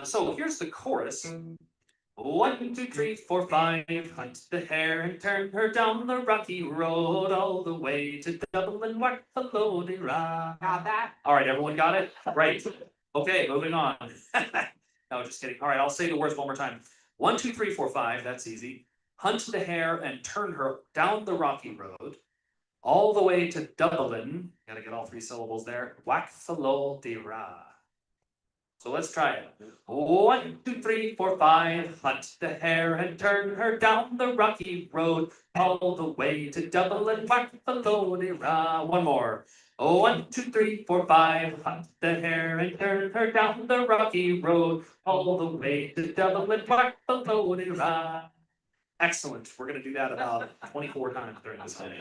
So here's the chorus. 1, 2, 3, 4, 5, hunt the hare and turn her down the rocky road all the way to Dublin, whack the load Got that? All right, everyone got it? Right. Okay, moving on. No, just kidding. All right, I'll say the words one more time. 1, 2, 3, 4, 5, that's easy. Hunt the hare and turn her down the rocky road all the way to Dublin. Gotta get all 3 syllables there. Whack the load ra. So let's try it. 1, 2, 3, 4, 5. Hunt the hare and turn her down the rocky road all the way to Dublin. Whack the load ra. One more. 1, 2, 3, 4, 5. Hunt the hare and turn her down the rocky road all the way to Dublin. Whack the load ra. Excellent. We're gonna do that about 24 times during this day.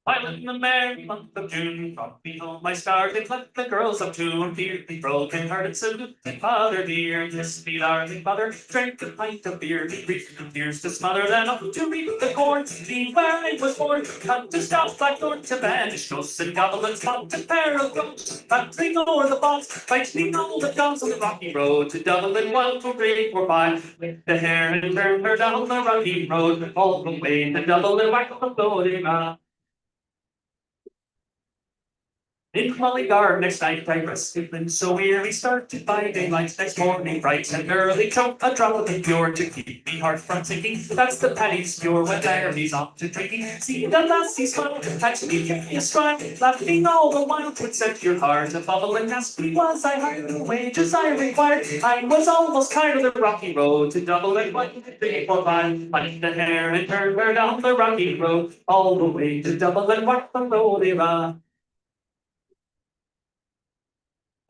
While in the merry month of June, brought me home my star, they left the girls of two, and fiercely broken hearted saluted father dear. This me darling mother drank a pint of beer, he reached the tears to smother, then up to reap the corn. Be where I was born, cut to stop blackthorn to banish ghosts and goblins, caught a pair of ghosts, battling o'er the bogs, fighting all the dogs on the rocky road to Dublin. 1, 2, 3, 4, 5, with the hare and turned her down the rocky road all the way to Dublin. Whack the loading up. In Mullingar next night I rested, and so weary started by daylight. Next morning bright and early, took a drop of the pure to keep me heart from sinking. That's the paddy's cure when Larry's off to drinking. See the lassie smile, catch me, give me a stride, laughing all the while. Twould set your heart a bubble and ask me was I hired the wages I required. I was almost tired of the rocky road to Dublin. 1, 2, 3, 4, 5, hunt the hare and turn her down the rocky road all the way to Dublin. What the road era.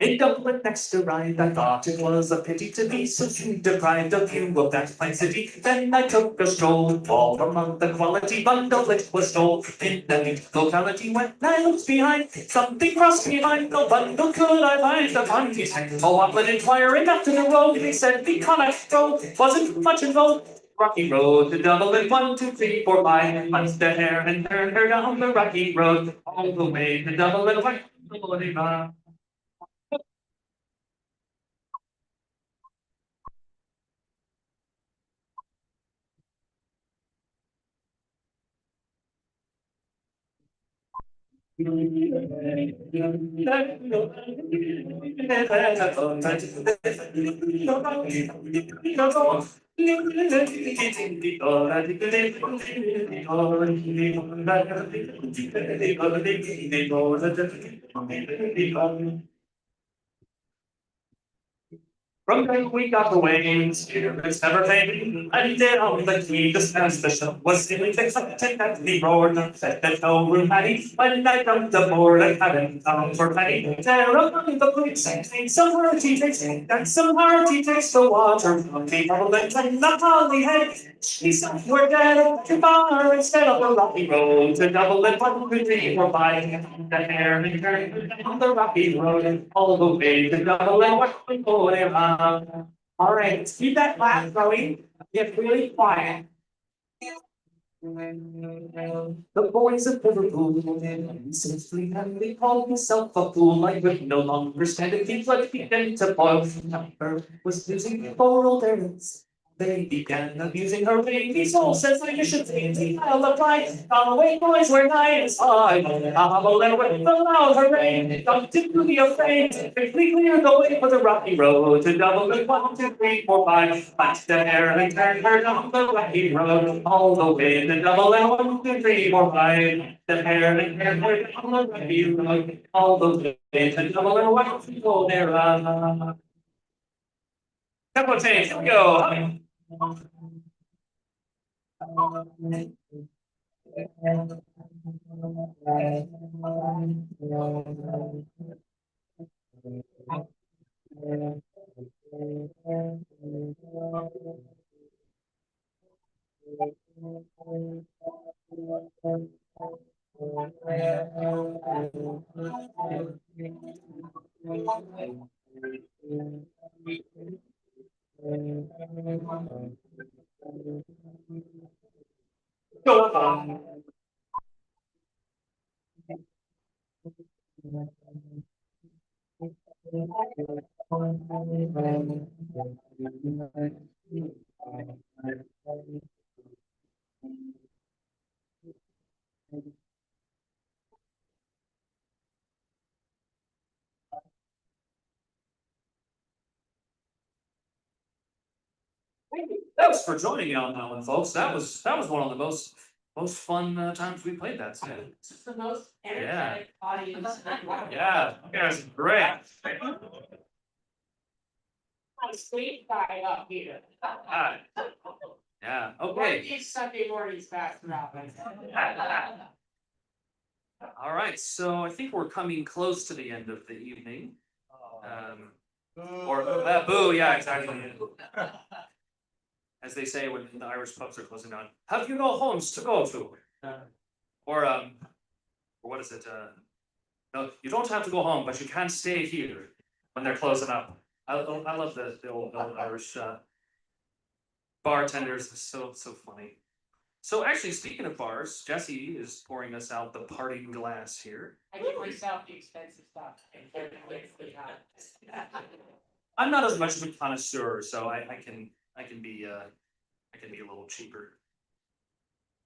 In Dublin next to Ride, I thought it was a pity to be so soon deprived of view of that fine city. Then I took a stroll, all among the quality bundle it was told. In the neat locality when I looked behind, something crossed me mind, no bundle could I find the funniest. Oh, I went inquiring up to the road, they said the Connacht Road wasn't much involved. Rocky Road to Dublin, 1, 2, 3, 4, 5. Punch the hare and turn her down the Rocky Road, all the way to Dublin, 1, 2, 3, 4. From then we got away, spirits never fading, and did on the key just as the ship was sailing, accepted at the roar, and said that no room had he, when I jumped aboard and hadn't found for penny. There among the police, some hearty takes, and some hearty takes the water from the Dublin, and the Holyhead. He said we're dead at the bar instead of the rocky road to Dublin, 1, 2, 3, 4, 5. The hare and turn down the rocky road, all the way to Dublin, 1, 2, 3, 4, 5. All right, let's keep that laugh going. Get really quiet. The boys of Liverpool simply and called himself a fool. I would no longer stand and think like began to boil. Number was losing for old errands. They began abusing her baby soul. Says that you should take the Isle of Wight. Gone away, boys, where night is high. I'll with the loud hooray. Don't do be afraid. Quickly clear the way for the rocky road to Dublin, 1, 2, 3, 4, 5. Punch the hare and turn her down the rocky road, all the way to Dublin, 1, 2, 3, 4, 5. The hare and turn her down the rocky road, all the way to Dublin, 1, 2, 3, 4, 5. Couple of takes, here we go. Go on. Thanks for joining me on that one, folks. That was one of the most fun times we played that set. This is the most Yeah. energetic audience. Yeah, you guys are great. Sweet guy up here. Hi. Yeah, One okay. of these Sunday mornings back around. All right, so I think we're coming close to the end of the evening. Or boo, yeah, exactly. As they say when the Irish pubs are closing down, have you no homes to go to? Or what is it? No, you don't have to go home, but you can stay here when they're closing up. I love the old Irish bartenders. They're so funny. So actually, speaking of bars, Jesse is pouring us out the parting glass here. I give myself the expensive stuff. I'm not as much of a connoisseur, so I can be a little cheaper.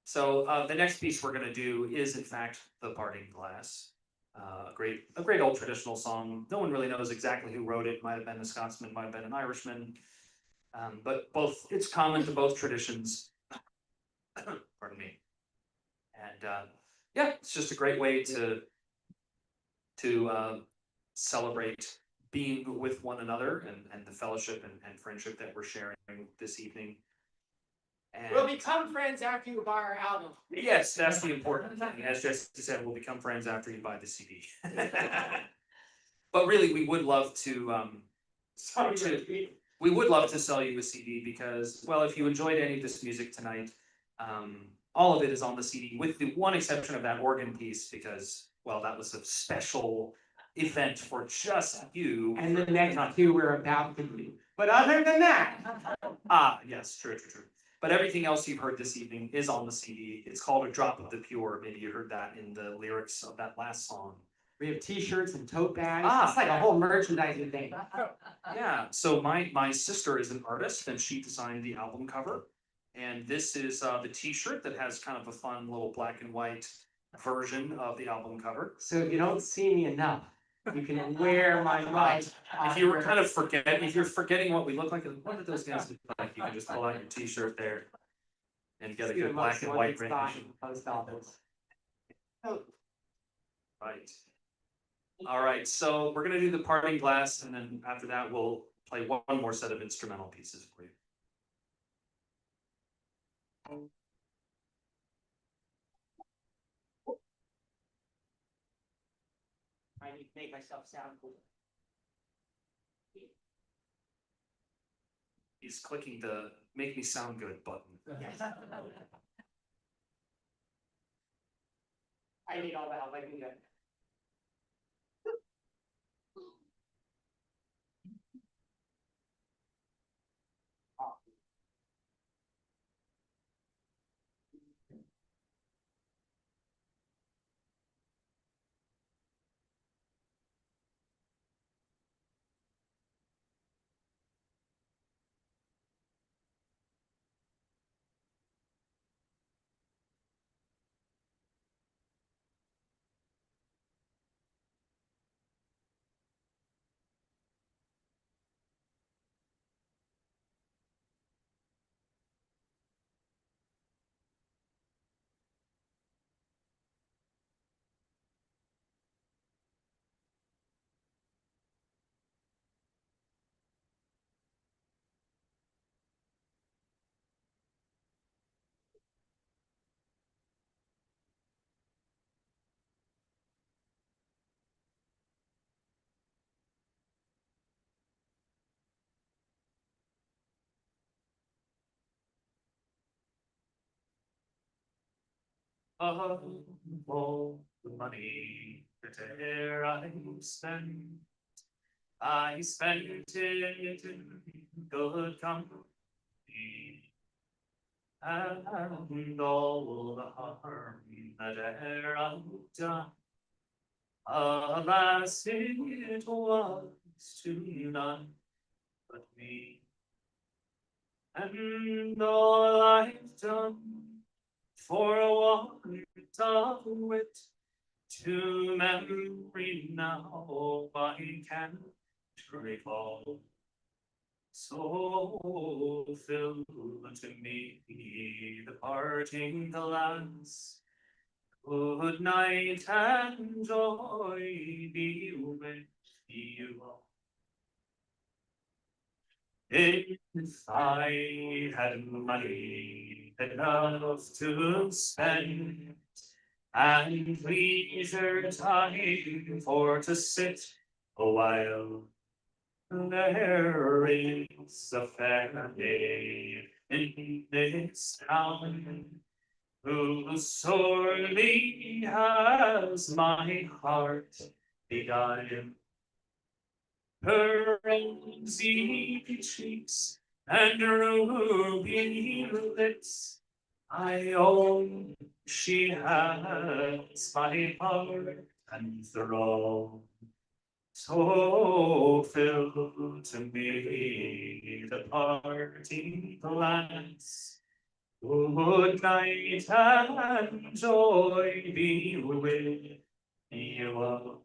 So the next piece we're gonna do is in fact the parting glass. A great old traditional song. No one really knows exactly who wrote it. Might have been a Scotsman, might have been an Irishman. But it's common to both traditions. Pardon me. And yeah, it's just a great way to celebrate being with one another and the fellowship and friendship that we're sharing this evening. And We'll become friends after you buy our album. yes, that's the important thing. As Jesse said, we'll become friends after you buy the CD. But really, we would love to, Sorry, To- Ricky. we would love to sell you a CD because, well, if you enjoyed any of this music tonight, all of it is on the CD, with the one exception of that organ piece, because, well, that was a special event for just you. And the next two we're about to do. But other than that, Ah, yes, true, true, true. But everything else you've heard this evening is on the CD. It's called A Drop of the Pure. Maybe you heard that in the lyrics of that last song. we have t-shirts and tote bags. Ah. It's like a whole merchandising thing. Yeah, so my sister is an artist and she designed the album cover. And this is the t-shirt that has kind of a fun little black and white version of the album cover. So if you don't see me enough, you can wear my mug. If you were kind of if you're forgetting what we look like, what did those guys look like? You can just pull out your t-shirt there and get a good black and white rendition. Post office. Right. All right, so we're gonna do the parting glass, and then after that, we'll play one more set of instrumental pieces for you. I need to make myself sound cool. He's clicking the make me sound good button. Yes. I need all the help I can get. Of all the money that I spent it in good company. And all the harm that I've done, alas, it was to none but me. And all I've done for a want of wit, to memory now I can't recall. So fill to me the parting glass. Good night and joy be with you all. If I had money enough to spend, and leisure time for to sit a while, there is a fair maid in this town, who sorely has my heart beguiled. Her rosy cheeks and ruby lips, I own she has my heart and thrall. So fill to me the parting glass. Good night and joy be with you all.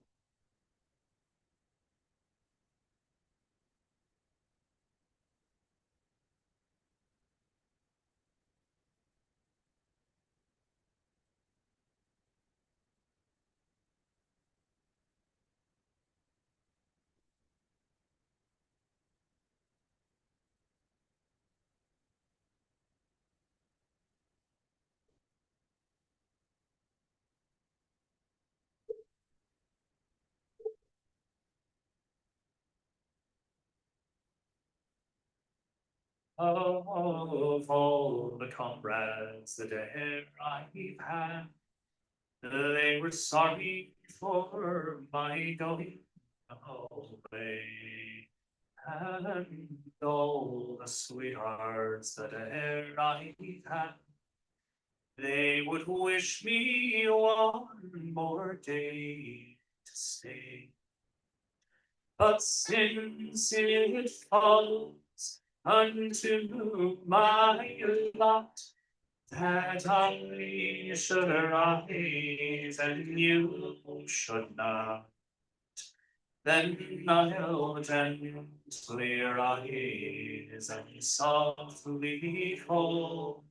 of all the comrades that e'er I've had. They were sorry for my going away. And all the sweethearts that e'er I've had. They would wish me one more day to stay. But since it falls unto my lot that I should arise and you should not, then I'll gently rise and softly call.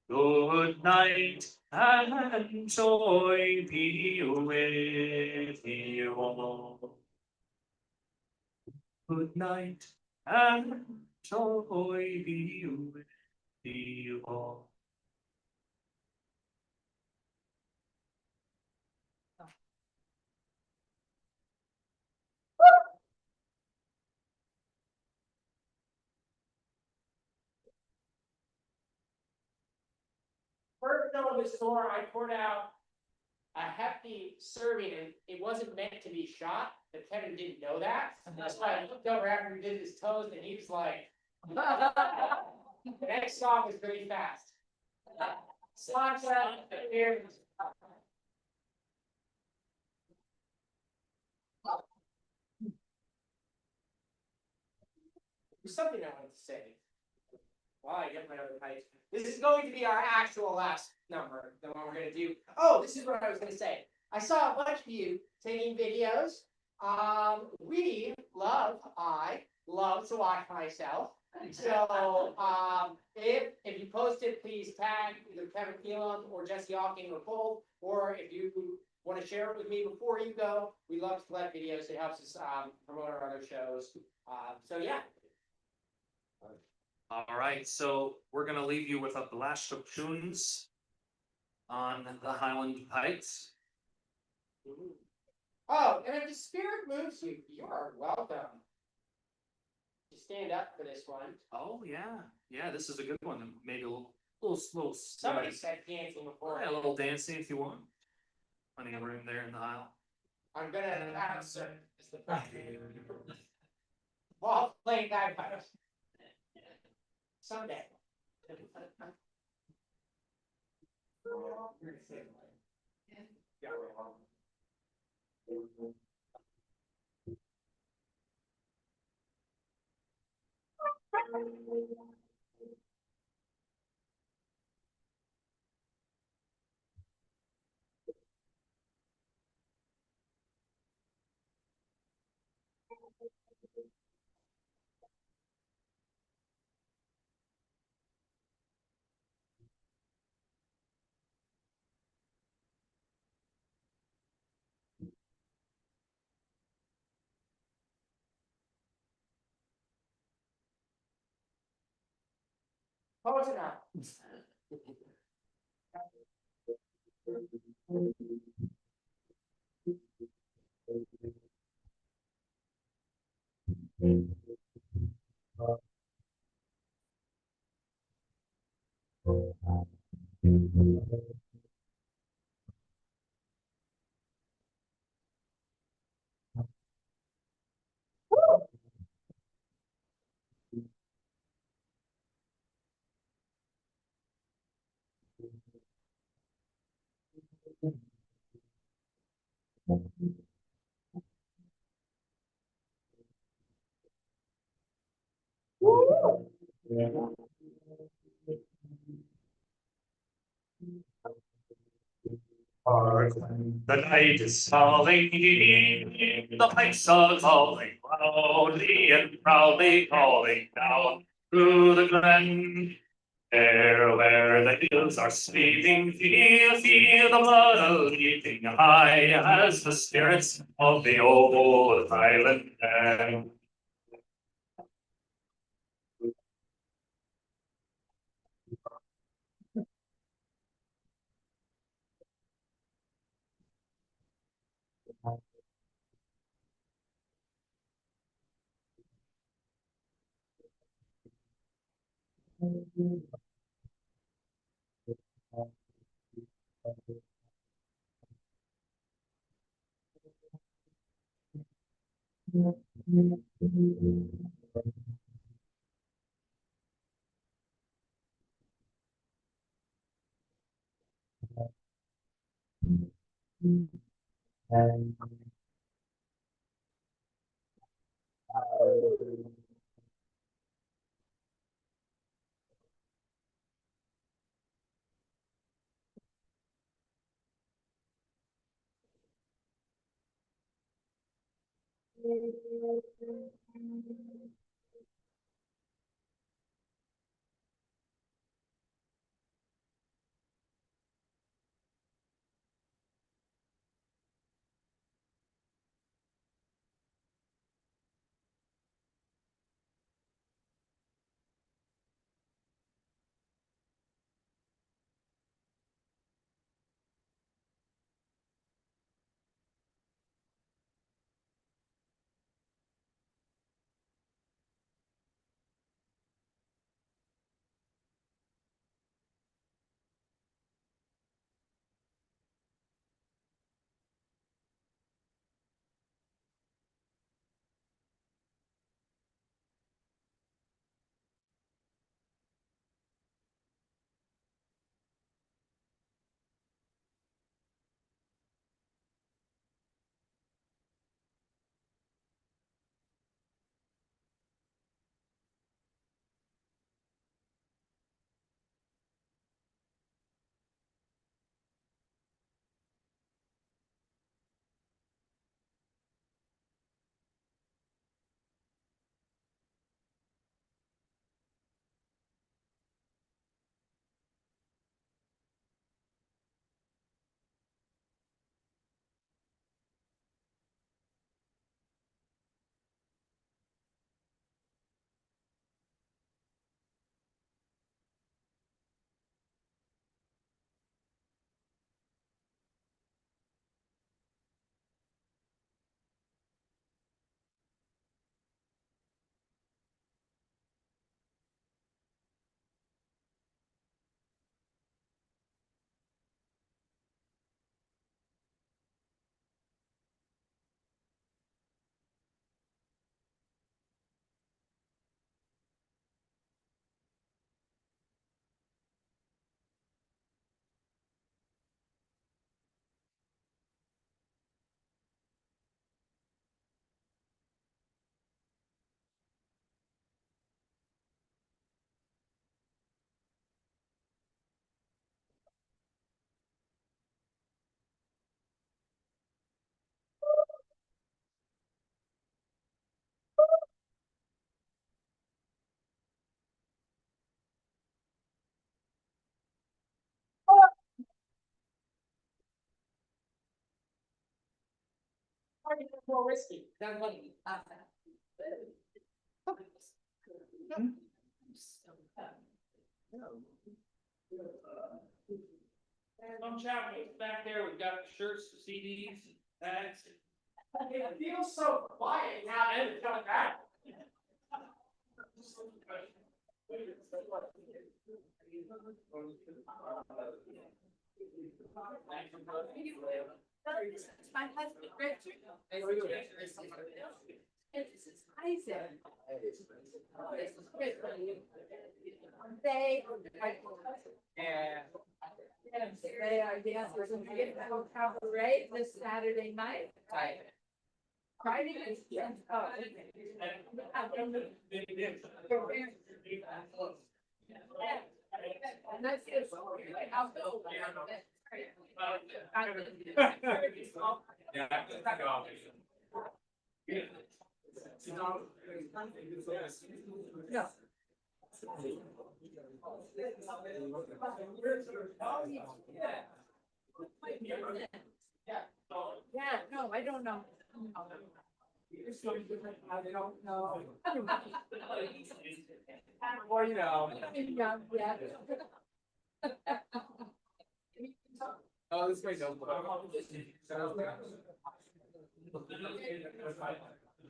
Good night and joy be with you all. Good night and joy be with you all. First though in the store, I poured out a hefty serving and it wasn't meant to be shot, but Kevin didn't know that. That's why I looked over after he did his toast and he was like. The next song is pretty fast. Slancha, here. There's something I wanted to say. While I get my other pipes. This is going to be our actual last number, the one we're gonna do. Oh, this is what I was gonna say. I saw a bunch of you taking videos. I love to watch myself. So, if you post it, please tag either Kevin Phelan or Jesse Hawking or both. Or if you want to share it with me before you go, we love to collect videos. It helps us promote our other shows. So yeah. All right, so we're gonna leave you with a blast of tunes on the Highland Pipes. Oh, and if the spirit moves you, you are welcome to stand up for this one. Oh, yeah, this is a good one. Maybe a little. Somebody said dancing before. Yeah, a little dancing if you want. Plenty of room there in the aisle. I'm gonna announce it as the while playing bagpipes. Someday. Close enough. The night is falling, the pipes are calling loudly and proudly calling down through the glen. There where the hills are sleeping, feel the blood leaping high as the spirits of the old Highland men. More risky. Than money. Come chat with us back there, we've got shirts, CDs, bags. It feels so quiet now that it's coming back. My husband, Richard. It's Isaac. They. Yeah. Yes, they are dancers and we get the whole cabaret this Saturday night. Right. Friday is, oh. And that's it. I'll go. Yeah. Yeah, no, I don't know. I don't know. Well, you know. Yeah. Oh, this way goes.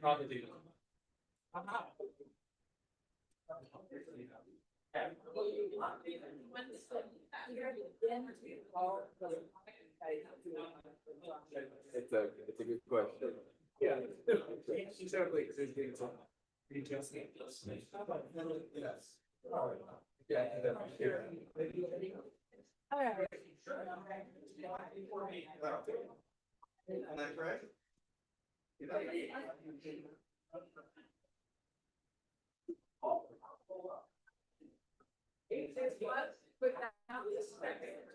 Probably do. It's a good question. Yeah. Exactly, because there's getting some retail samples. Yes. Yeah. Am I correct?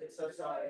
So sorry.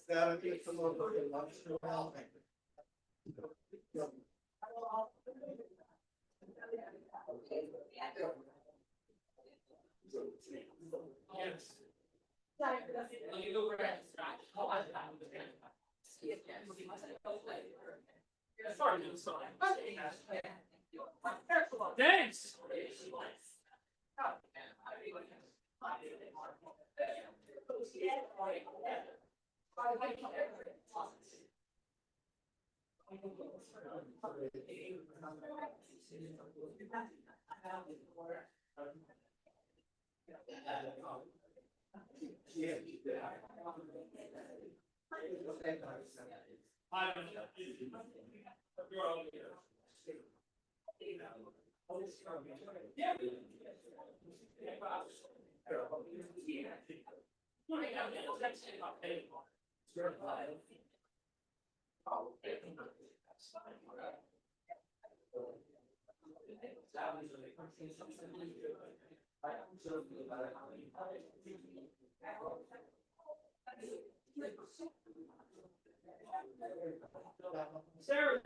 Gotta get some more. Yes. Thanks. Sarah.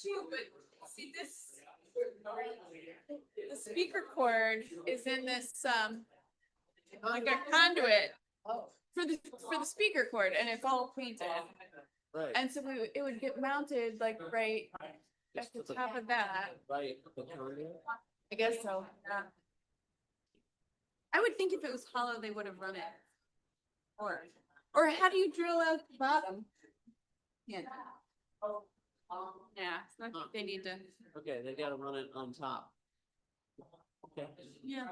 Too, but see this, the speaker cord is in this, like a conduit for the speaker cord, and it's all painted. Right. And so it would get mounted like right at the top of that. Right. I guess so, yeah. I would think if it was hollow, they would have run it. Or how do you drill out the bottom? Yeah. Yeah, it's not like they need to, Okay, they gotta run it on top. Okay. yeah.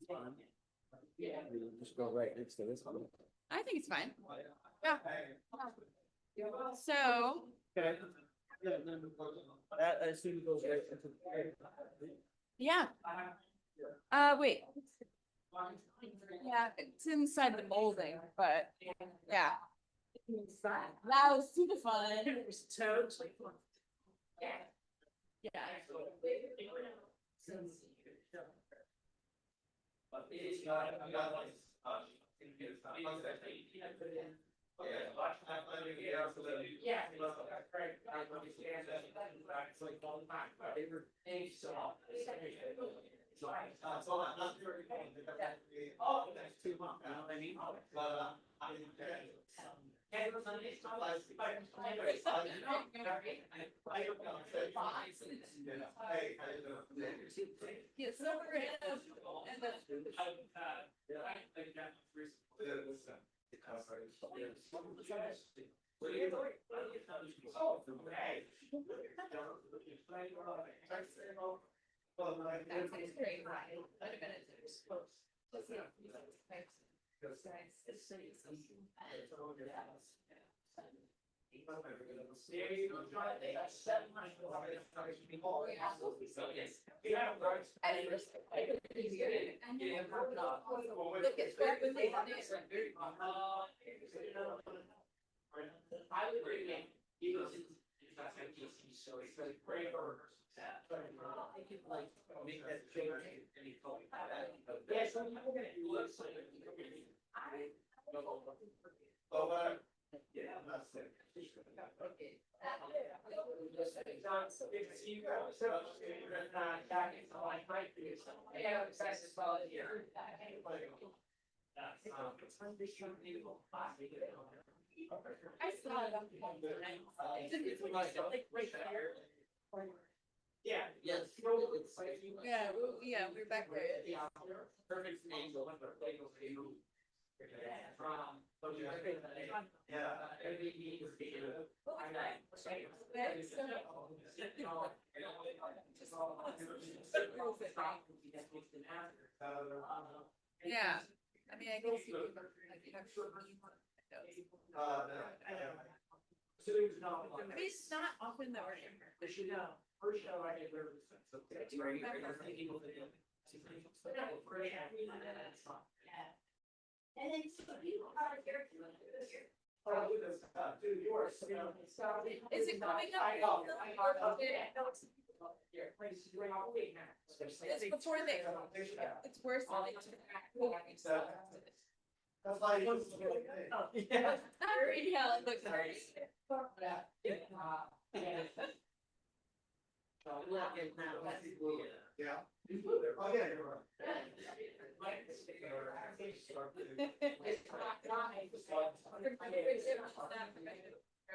Fine. Just go right next to this one. I think it's fine. Yeah. So, Okay. That, I assume goes right into. yeah. Wait. Yeah, it's inside the molding, but yeah. That was super fun. It was totally fun. Yeah. Yeah. Right. I understand that. It's like all the time. They were, thanks so much. Oh, that's 2 months, you know what I mean? Yeah, so we're in I would agree. So it's like great or. Make that change. Yeah, so people gonna do this. Yeah, that's it. Okay. Yeah, besides as well as here. I saw it on the. It's like right there. Yeah. Yes. Yeah, we're back there. Perfect angle. Yeah, I mean, I can see people like have short. It's not often that we're here. First show I did. And then some people are here. Is it coming up? It's before they, it's worse than they. That's why you. Yeah. Yeah, it looks very. Yeah. Oh, yeah, you're right.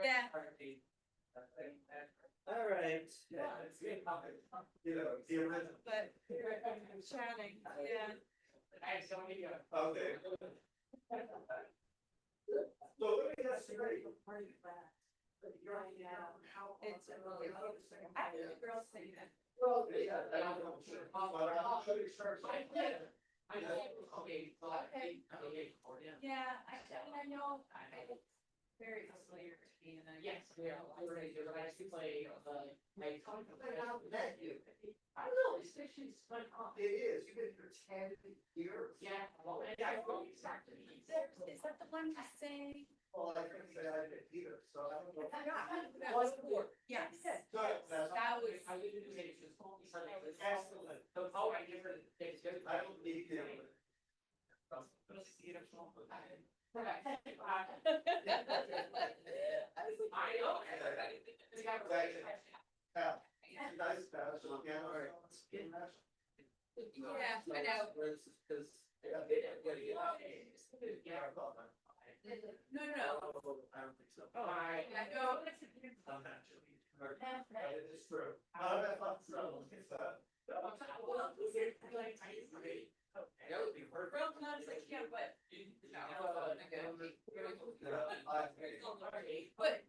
Yeah. All right. You know, the original. But chatting, yeah. Okay. So let me ask you. It's I think the girls say that. Well, yeah, and I'm not sure. But I'm sure it's first. Yeah, I know, it's very familiar to me and I. Yes, we are. I used to play, I talked about Met you. I don't know, this fishing's fun. It is, you've been here 10 years. Yeah, well, and I don't exactly. Is that the one you say? Well, I couldn't say I did either, so I don't know. That was four. Yes. So, that's- That was. I didn't do it, it's only Sunday. Excellent. So, oh, I never, it's good. I don't need to. I know. Yeah. Nice, so, yeah, all right. Yeah, I know. Because. No, no. I don't think so. Oh, I. I know. I'm actually. It's true. That's not so, it's, That would be perfect. Real conflict, yeah, but. But.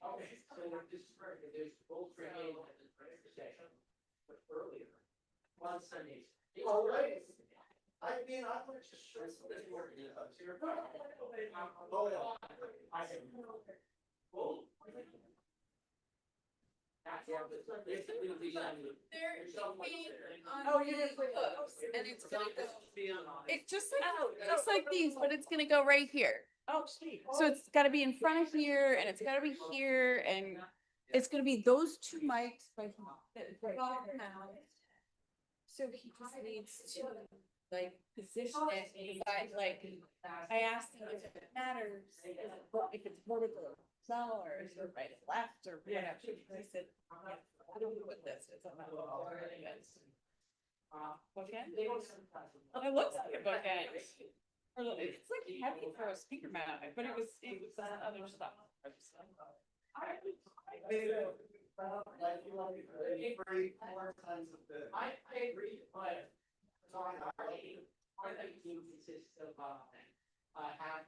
Okay, so this is perfect, there's both training and the session, but earlier, on Sundays. All right. I mean, I would just show something more. Oh, yeah. I said. Whoa. That's what it's like. It's gonna be done. There came on. Oh, you're gonna put hooks, and it's gonna go. Beyond. It's just like these, but it's gonna go right here. Oh, Steve. So it's gotta be in front of here and it's gotta be here and it's gonna be those two mics by now. So he just needs to like position it inside, like, I asked him if it matters, if it's vertical, so, or is it right, left, or whatever. He said, I don't know what this is. I'm not sure what it is. Bookend? Oh, it looks like a bookend. It's like heavy for a speaker mount, but it was other stuff. Three, 4 times a bit. I agree, but. Sorry, our team consists of, half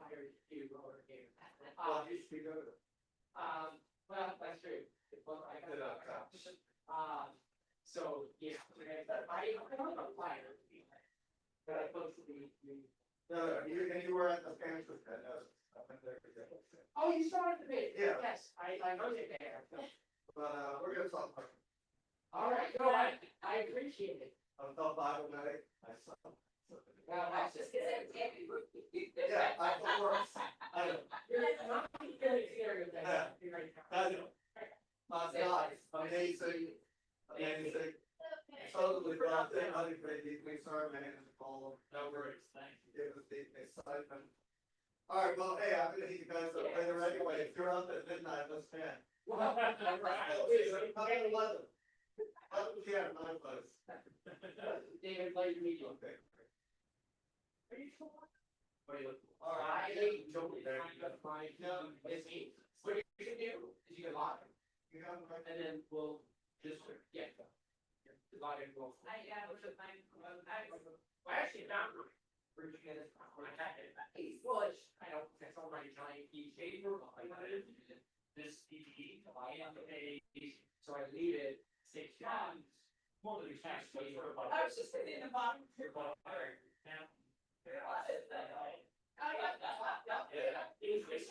hired to over here. Well, you should go to. Well, that's true. Well, I got so, yeah, I don't know flyer. But I posted the. No, you were at the Spanish with that, Oh, you saw it today? Yeah. Yes, I was there. but, we're gonna talk about. All right, no, I appreciate it. I felt Bible medic, I saw. Well, that's just. Yeah, of course, I know. You're not really serious. Yeah. I know. Guys, amazing, amazing. Totally brought in, I think they deeply sorry, man, and all. No worries, thank you. It was the excitement. All right, well, hey, I'm gonna hit you guys up later anyway, if you're up at midnight, let's fan. Yeah, 9 bucks. David, pleasure to meet you. Okay. Are you sure? What do you look for? All right. It's me. What you can do is you can log it, You have my. and then we'll just, yeah. Log it, we'll. I actually found. Where'd you get it from? When I had it, well, I don't, that's all my giant keychain for, this DVD, I am so I leave it 6 times. One of these times. I was just sitting in the bottom. It's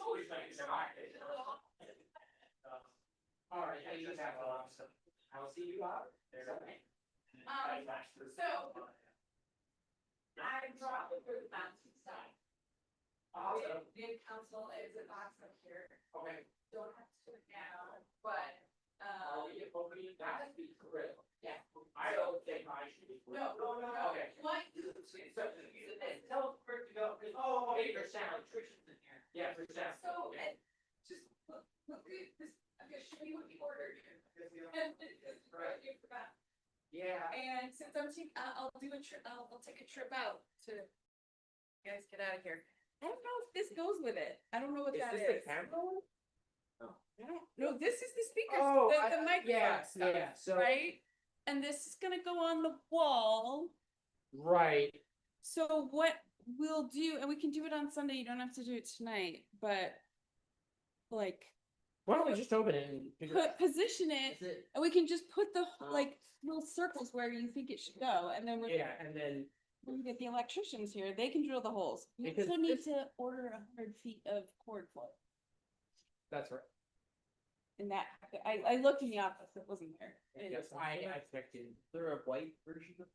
always like it's a market. All right, I just have a lot of stuff. I'll see you out. There's a. So. I dropped it for the mountain side. Awesome. The council is a box up here, Okay. don't have to do it now, but, That'd be correct. Yeah. I don't think I should be. no. Okay. What? Tell us where to go. Oh, okay, for sound. Tricia's in here. Yeah, for sound. So, Yeah. and just look at this, I'm gonna show you what you ordered. And it's right, you forgot. Yeah. And since I'm taking, I'll do a trip, I'll take a trip out to. You guys get out of here. I don't know if this goes with it. I don't know what that is. camera one? I don't, no, this is the speaker, Oh, the microphone Yeah, stuff, yeah, so, right? And this is gonna go on the wall. right, So what we'll do, and we can do it on Sunday, you don't have to do it tonight, but. Like, why don't we just open it and figure it out? position it, Is it, and we can just put the, like, little circles where you think it should go, and then we're. Yeah, and then, When we get the electricians here, they can drill the holes. We Because also need this- to order 100 feet of cord flow. that's right. And that, I looked in the office, it wasn't there. It Yes, is. I checked in. is there a white version of this?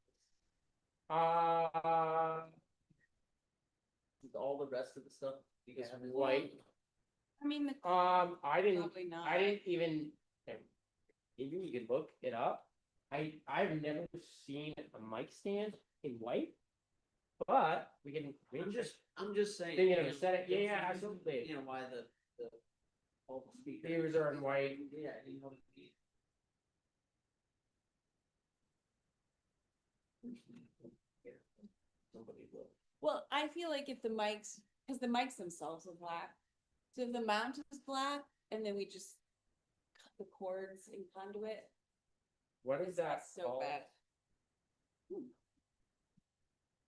With all the rest of the stuff? You guys Yeah, are white. I mean, the, I didn't, probably not. I didn't even, maybe we could look it up. I've never seen a mic stand in white. But we can, I'm just saying. Thinking of you a know, set, yeah, if you- absolutely. You know, why all the speakers. Ears are in white. Yeah, you know what I mean? Somebody will. well, I feel like if the mics, because the mics themselves are black. So if the mount is black, and then we just cut the cords and conduit. What is it's that not so called? bad.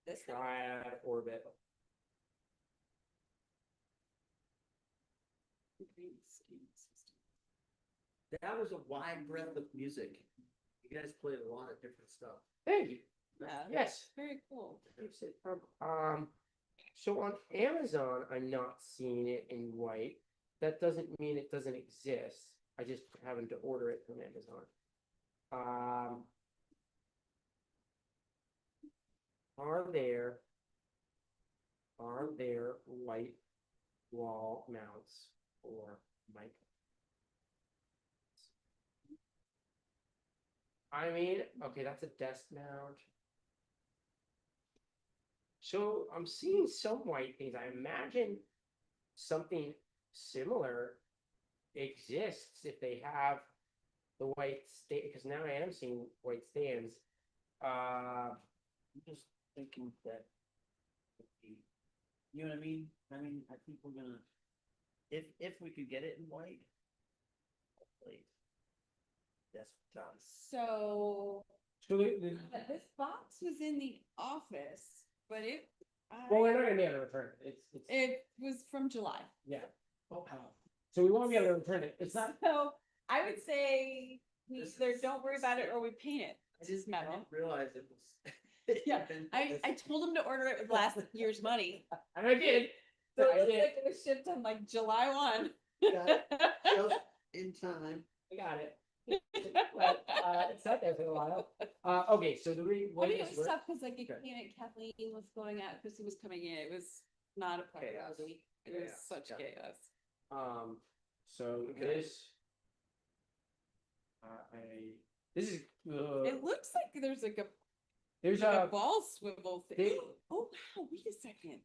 This thing. Triad orbit. That was a wide breadth of music. You guys played a lot of different stuff. Thank you. Yeah, Yes. very cool. So on Amazon, I'm not seeing it in white. That doesn't mean it doesn't exist. I just happen to order it from Amazon. Are there white wall mounts for mic? I mean, okay, that's a desk mount. So I'm seeing some white things. I imagine something similar exists if they have the white stand, because now I am seeing white stands. I'm just thinking that. You know what I mean? I think we're gonna, if we could get it in white. Hopefully. That's done. So, So this box was in the office, but it. well, we're not gonna be able to return it. It's It was from July. yeah. So we won't be able to return it. It's not. So I would say we This either is- don't worry about it or we paint it. It is I metal. didn't realize it was. Yeah, I told him to order it with last year's money. And I did. So I it looks did. like it was shipped on like July 1. Got it. Just in time. I got it. But it's not there for a while. Okay, so I what mean, is it was tough because like Okay. Kathleen was going out, Chrissy was coming in. It was not a Chaos. priority. It was Chaos. such Yeah. chaos. So Okay. this. This is. It looks like there's like There's a a. ball swivel thing. They- Oh, wow, wait a second.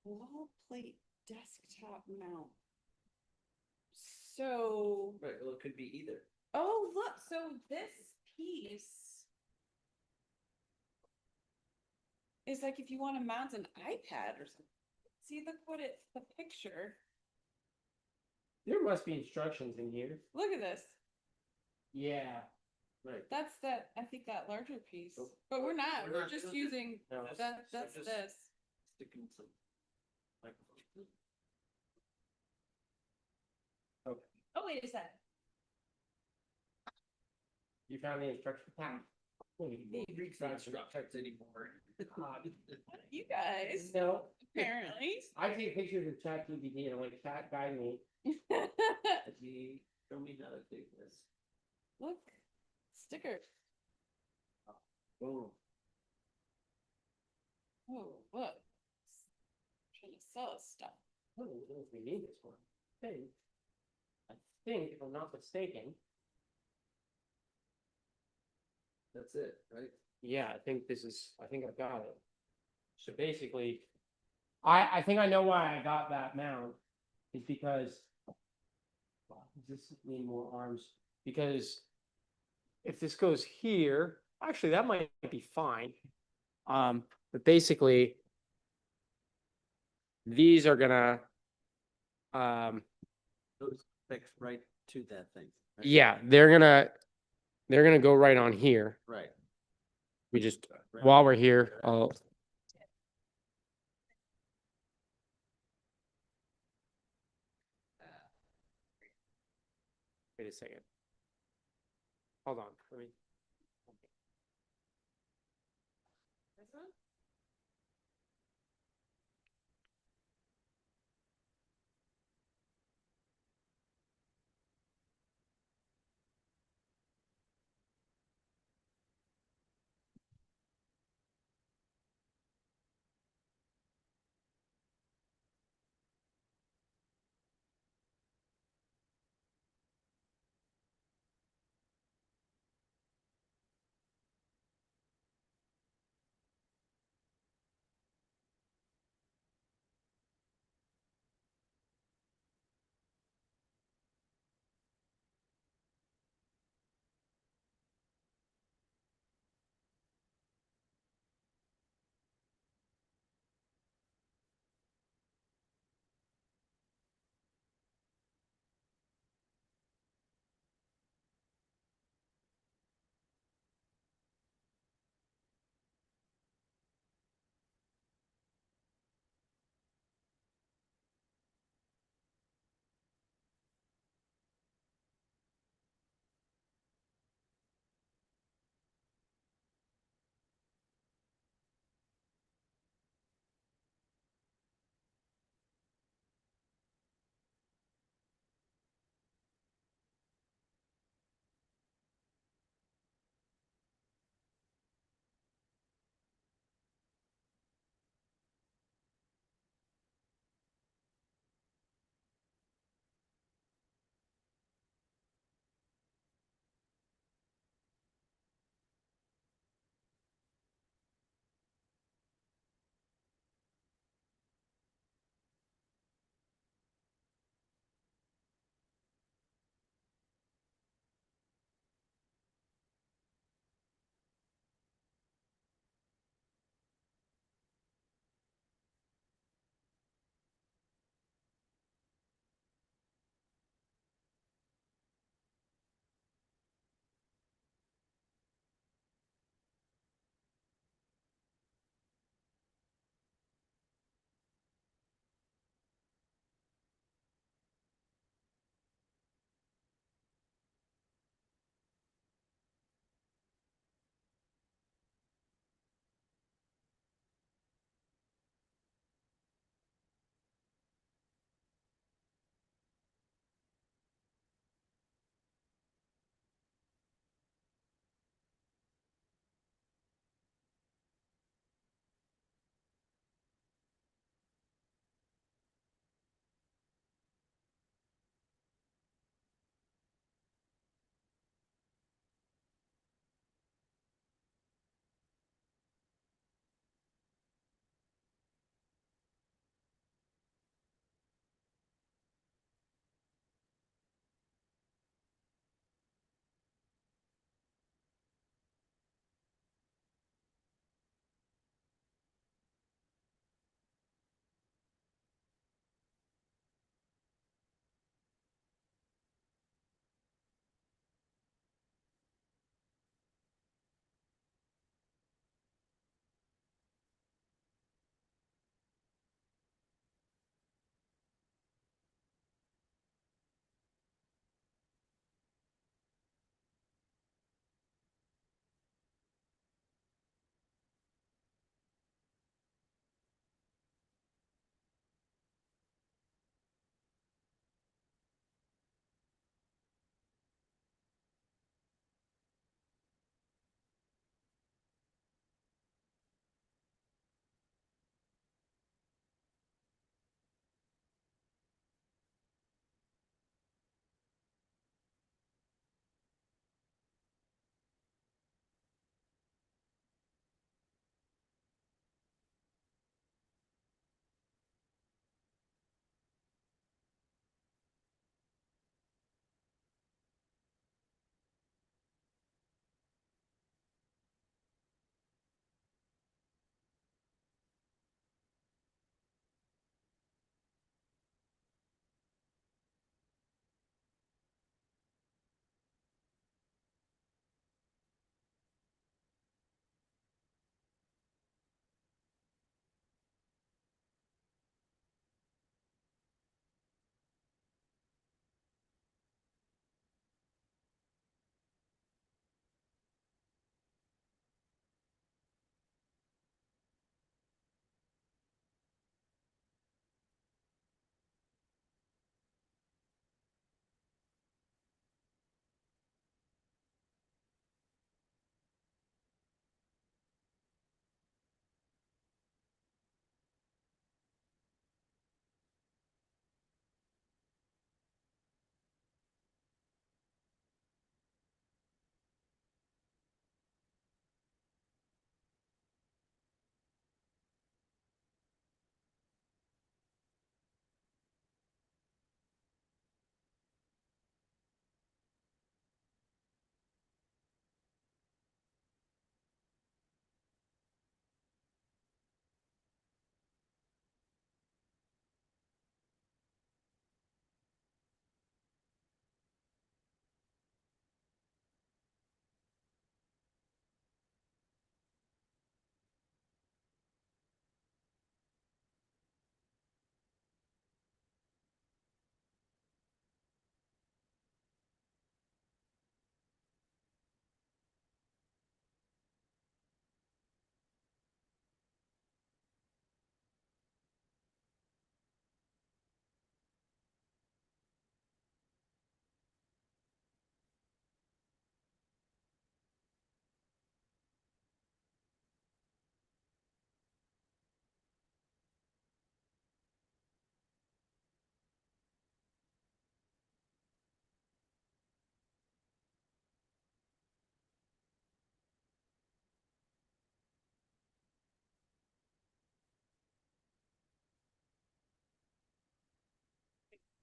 Wall plate desktop mount. So, Right, well, it could be either. oh, look, so this piece. is like if you wanna mount an iPad or something. See, look what the picture, There must be instructions in here. look at this. Yeah. Right. That's I think that larger piece, Oh. but we're not, We're we're not just doing using, No. that's just- this. Sticking some microphone. Oh, wait a second. You found the instruction pack? He reads the instructions anymore. You guys, No, apparently. I take pictures of ChatGPT and I'm like, chat guide me. He, show me how to do this. Look, sticker. Boom. Oh, look. Trying to sell us stuff. I don't know if we need this one. I think, if I'm not mistaken. That's it, right? Yeah, I think I've got it. So basically, I think I know why I got that mount, is because. Does this need more arms? Because. If this goes here, actually, that might be fine. But basically. These are gonna. Those fixed right to that thing. right? Yeah, they're gonna go right on here. Right. We just, Right. while we're here, I'll. Wait a second. Hold on, let me. This one?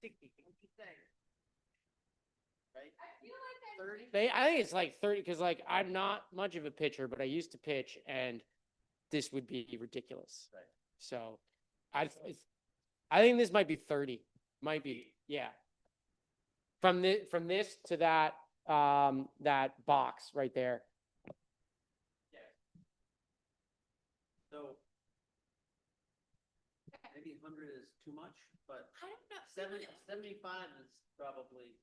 60, what you say? Right? 30? I think it's like 30, because like I'm not much of a pitcher, but I used to pitch, and this would be ridiculous. Right. So I think this might be 30. Might be, yeah. From this to that that box right there. So. Maybe 100 is too much, but I don't know. 75 is probably.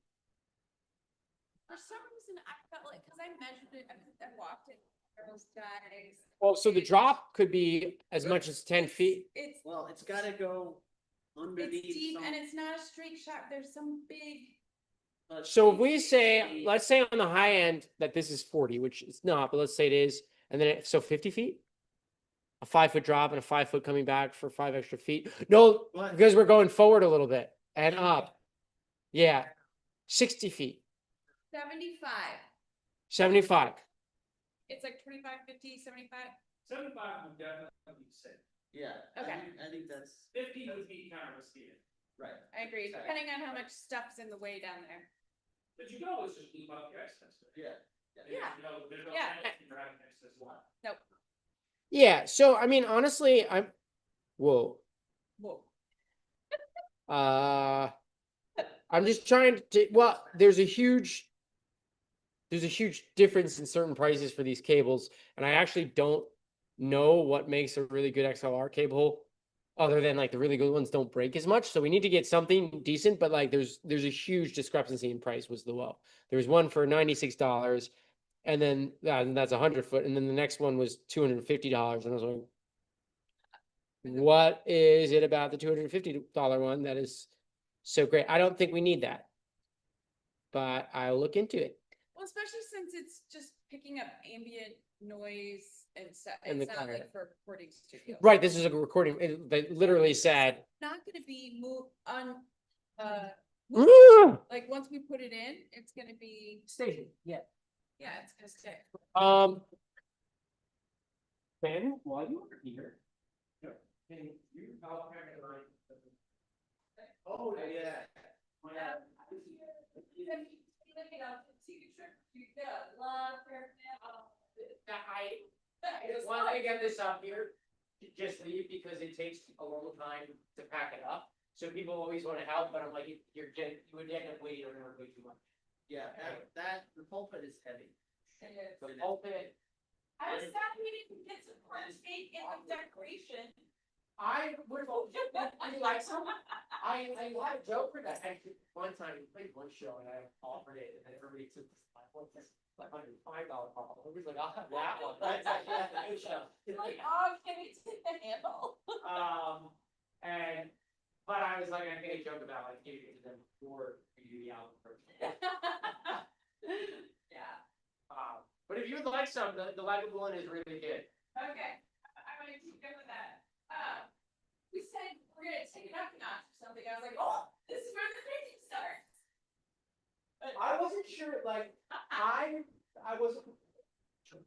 For some reason, I felt like, because I measured it, I walked it, there was guys. Well, so the drop could be as much as 10 feet. It's, Well, it's gotta go underneath. it's deep some- and it's not a straight shot. There's some big, but So if we say, let's say on the high end that this is 40, which it's not, but let's say it is, and then so 50 feet? A 5-foot drop and a 5-foot coming back for 5 extra feet? No, But- because we're going forward a little bit and up. Yeah, 60 feet, 75. 75. It's like 25, 50, 75. 75 would definitely be safe. Yeah. Okay. I think that's 50 would be kind of risky. right. I agree, depending on how much stuff's in the way down there. But you can always just leave out the excess. Yeah. Yeah. There's no Yeah. penalty for having excess lot. Nope. Yeah, so I mean, honestly, whoa. Whoa. I'm just trying to, well, there's a huge difference in certain prices for these cables, and I actually don't know what makes a really good XLR cable, other than like the really good ones don't break as much. So we need to get something decent, but like there's a huge discrepancy in price was the low. There was one for $96, and then that's 100-foot, and then the next one was $250, and I was like, what is it about the $250 one that is so great? I don't think we need that, but I'll look into it. Well, especially since it's just picking up ambient noise and stuff. And It's the not car. like for a recording studio. Right, this is a recording. They literally said, Not gonna be moved on, "Woo!" like, once we put it in, it's gonna be, Station, yeah. yeah, it's gonna stay. Ben, while you were here. Can you help me remind? Oh, yeah. I want to get this up here, just leave because it takes a long time to pack it up. So people always want to help, but I'm like, you would end up waiting around way too much. Yeah, the pulpit is heavy. The pulpit, I was sad we didn't get some cake in the decoration. I would, I like some, I had a joke for that. Actually, one time we played one show and I offered it and then everybody took this, like $105 bottle. It was like, I'll have that one. That's actually a good show. Like, oh, can we take the handle? But I was like, I made a joke about like giving it to them before we do the album first. Yeah, But if you would like some, the Lego one is really good. okay, I'm gonna keep going with that. We said we're gonna take it up a notch or something, I was like, oh, this is where the crazy starts. I wasn't sure, like, I wasn't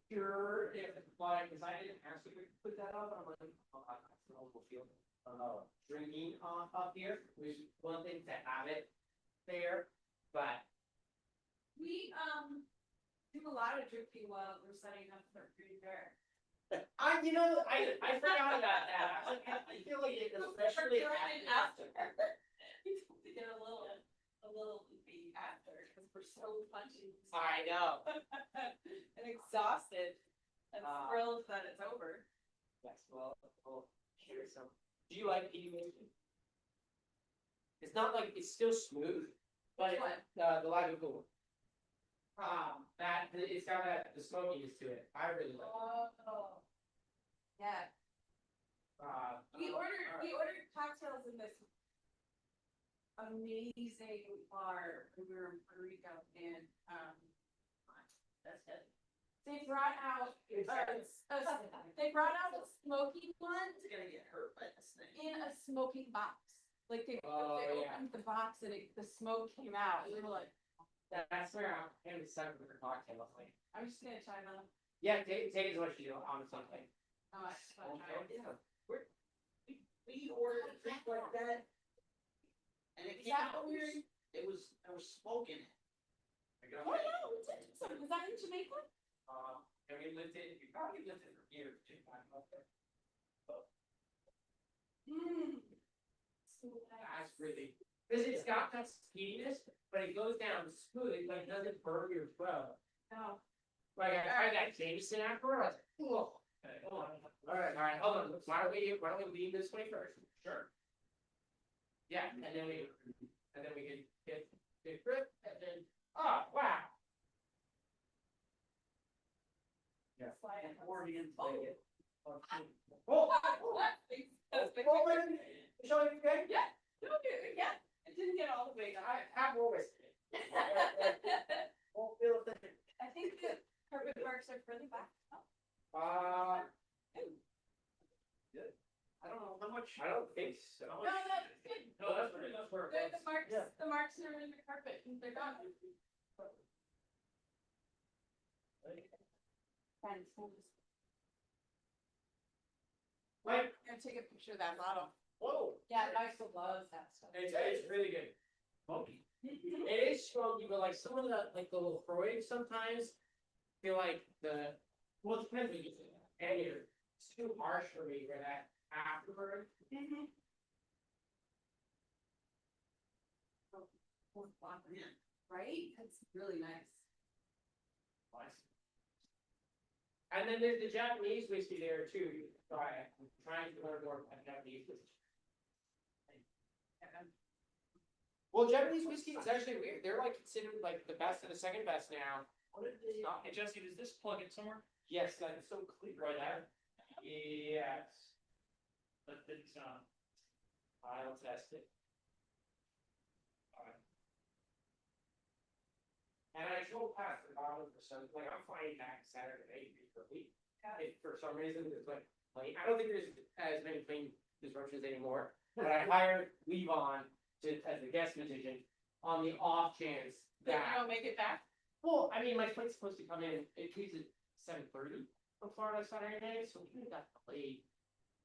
sure if, like, because I didn't ask you to put that up, I'm like, oh, I don't feel, drinking up here, which is one thing to have it there, but. We, do a lot of drinking while we're setting up for food fair. I forgot about that, I was like, I feel like it, especially after. We have to get a little loopy after, because we're so punchy. I know. And exhausted, and thrilled that it's over. Yes, well, here's some, do you like eating it? It's not like, it's still smooth, but Which one? the Lago Cool. It's got the smokiness to it, I really like it. Oh. Yeah, we ordered cocktails in this amazing bar when we were in Puerto Rico, and, That's heavy. they brought out, It's- they brought out a smoky one It's gonna get hurt by this thing. in a smoking box. Like they Oh, yeah. opened the box and the smoke came out, and we were like, That's where I'm excited for the cocktail, like, I'm just gonna try them. yeah, take as much as you want, honestly. Oh, I just wanna try it. We ordered a drink like that. And it came out weird? I was smoking. Oh, no, it's interesting. Was that in Jamaica? And we lived it, you probably lived it for years, too. That's really, cause it's got that speediness, but it goes down smooth, like it doesn't burn your throat. No. Like I tried that Jameson afterward, I was like, whoa. Alright, hold on, why don't we leave this way first? Sure. Yeah, and then we can get grip, and then, oh, wow. Yeah. Accordion play it. Oh, That's big. oh, wait, show you again? Yeah, no, yeah, it didn't get all the way down. I have more whiskey. Won't feel a thing. I think the carpet marks are further back. I don't know how much. I don't think so. No, that's good. No, that's perfect. Yeah. The marks are in the carpet, and they're gone. Fine, so just- Like, I'm gonna take a picture of that bottle. whoa, Yeah, Axel loves that stuff. it's really good. Smoky. It is smoky, but like some of the, like the LaCroix sometimes feel like well, it depends what you think. And it's too harsh for me for that afterward. Right? That's really nice. And then there's the Japanese whiskey there too, you can try it. I'm trying to learn more about Japanese whiskey. Well, Japanese whiskey is actually weird, they're like considered like the best and the second best now. Hey Jesse, does this plug in somewhere? Yes, that's so clear right there. Yes, But it's, I'll test it. Alright. And I drove past the bottom for some, like, I'm flying back Saturday night for a week. If for some reason, there's like, I don't think there's as many plane disruptions anymore, but I hired Levon as a guest musician on the off chance That you that. don't make it back? Well, I mean, my flight's supposed to come in, it leaves at 7:30 from Florida Saturday night, so even if got delayed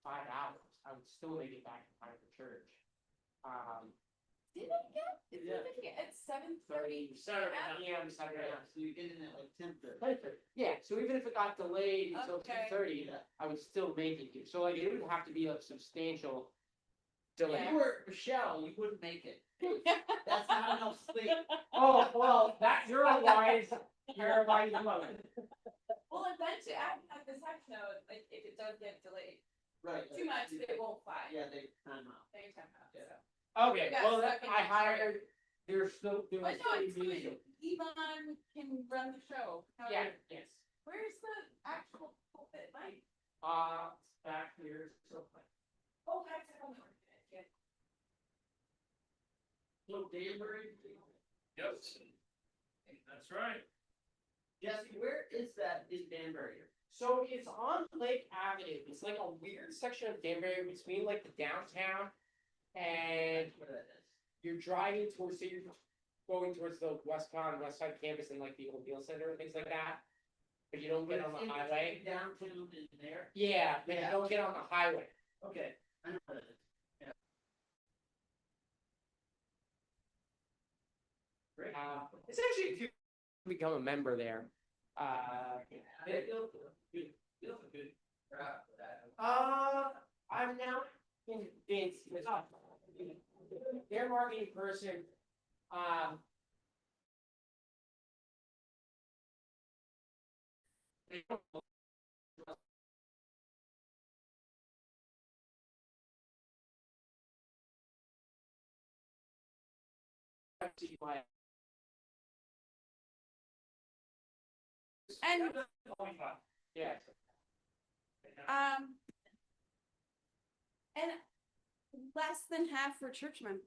5 hours, I would still make it back in time for church. Did it get? It's 7:30. Saturday, yeah, Saturday night. So you get in at like 10:30. Yeah, so even if it got delayed until Okay. 10:30, I would still make it here, so like, it would have to be a substantial delay. If you were Michelle, you wouldn't make it. That's not enough sleep. Oh, well, you're a wise woman. Well, eventually, I have this hack note, like, if it does get delayed Right. too much, it won't fly. Yeah, they time out. They time out, so. Okay, Yeah, well, so I can I make sure. hired, they're still doing. But no, it's free good. Yvonne can run the show. How- Yeah, yes. Where's the actual pulpit mic? It's back here, so. Oh, that's it. Oh, no. Yeah. So Danbury, yes. That's right. Jesse, where is that in Danbury? So it's on Lake Avenue, it's like a weird section of Danbury between like the downtown. And Where that is? you're driving towards, so you're going towards the West Side campus and like the old deal center and things like that. But you don't get on It's the in highway. between Downtown and there? Yeah, but you Yeah. don't get on the highway. Okay, I know where that is. It's actually, if you become a member there. They feel good. Feel good. I'm now convinced, their marketing person, And, yeah. and less than half were church members.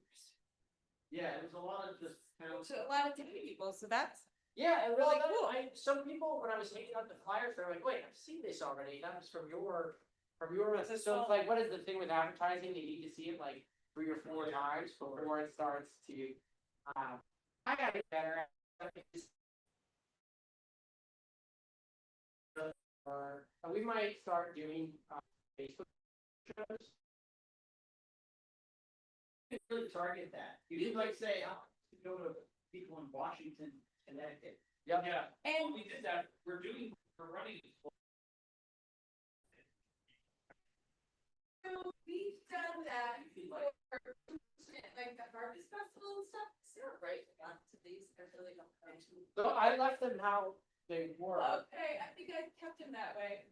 Yeah, there's a lot of just kind of. So a lot of different people, so that's, Yeah, and Really really, cool. some people, when I was making out the flyers, they're like, wait, I've seen this already, that was from your message, so it's like, what is the thing with advertising, you need to see it like 3 or 4 times before it starts to, I gotta get better at it. We might start doing, Facebook shows. really target that. You could like say, oh, go to people in Washington, Connecticut. Yeah, And we did that, we're running. so we've done that for, like the harvest festival and stuff, Sarah, right, got to these, I really don't know. So I left them how they were. Okay, I think I kept him that way.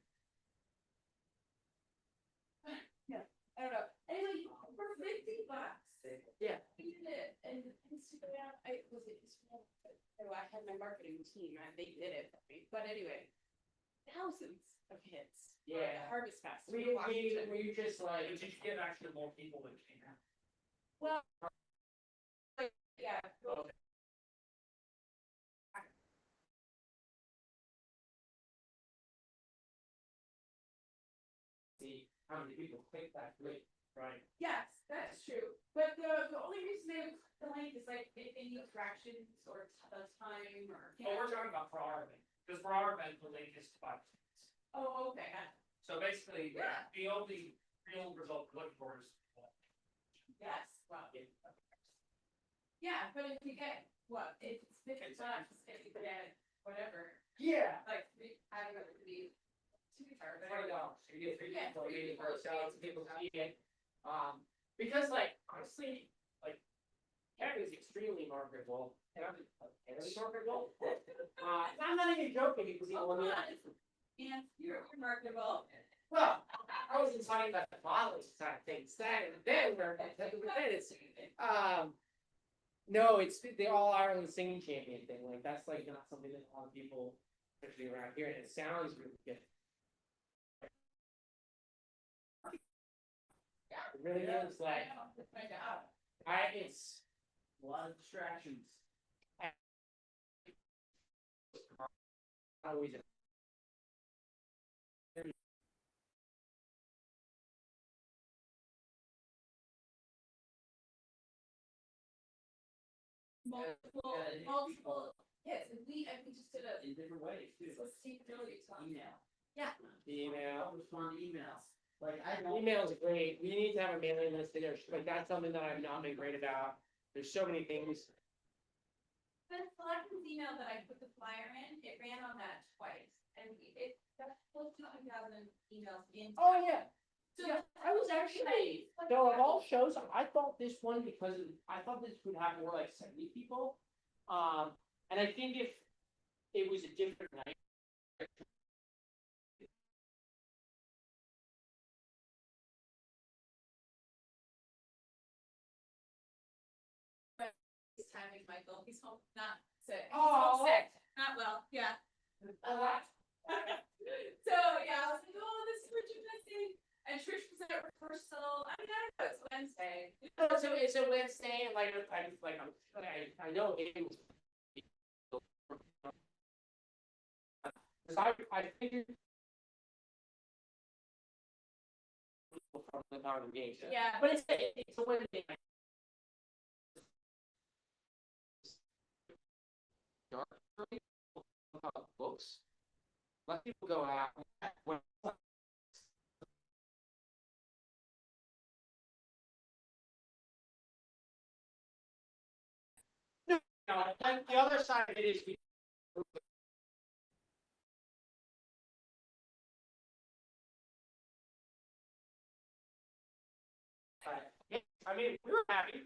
Yeah, I don't know, anyway, for $50. Yeah. We did it, and Instagram, was it Instagram? Oh, I had my marketing team, and they did it for me, but anyway. Thousands of hits. for the Yeah. Harvest Festival. We just like. Did you get actually more people that came out? Well. Yeah. See how many people click that link. Right. Yes, that's true, but the only reason they would click the link is like any attractions or the time or. Well, we're talking about for our event, because for our event, the link is 5 minutes. Oh, okay, So basically, Yeah. the only real result we're looking for is. yes, well. Yeah, but if you get, what, if it's $50, if you get whatever, Yeah. like, I don't know, it could be $2. $20. You get free Yeah, people, free you people, get sales, people see it. Because like, honestly, like, Kevin is extremely marketable. Kevin is marketable. I'm not even joking because he Oh, only. come on. And you're remarkable. Well, I wasn't talking about the bottles side of things, then it's, no, it's the All Ireland Singing Champion thing, like, that's like not something that a lot of people, especially around here, and it sounds really good. It really is like, My God. it's, A lot of distractions. always. Multiple, yes, and we just did a In different ways too. sustainability talk. Email. Yeah. Email. I'll respond to emails. Like I don't. Email is great, we need to have a mailing list, there's, like, that's something that I've not been great about, there's so many things. The selectmen's email that I put the flyer in, it ran on that twice, and that's close to 2,000 emails in. Oh, yeah. So Yeah, I was actually, so of all shows, I thought this one, because I thought this would have more like 70 people. And I think if it was a different night. He's timing Michael, he's home, not sick. He's Oh. homesick, not well, yeah. A lot. So, yeah, I was like, oh, this is Richard missing, and Trish was at rehearsal, I mean, I don't know, it's Wednesday. So it's a Wednesday, and like, I know it was. Cause I figured. From the congregation. Yeah. But it's a Wednesday night. Dark early, books. Let people go out. No, and the other side of it is. I mean, we were happy.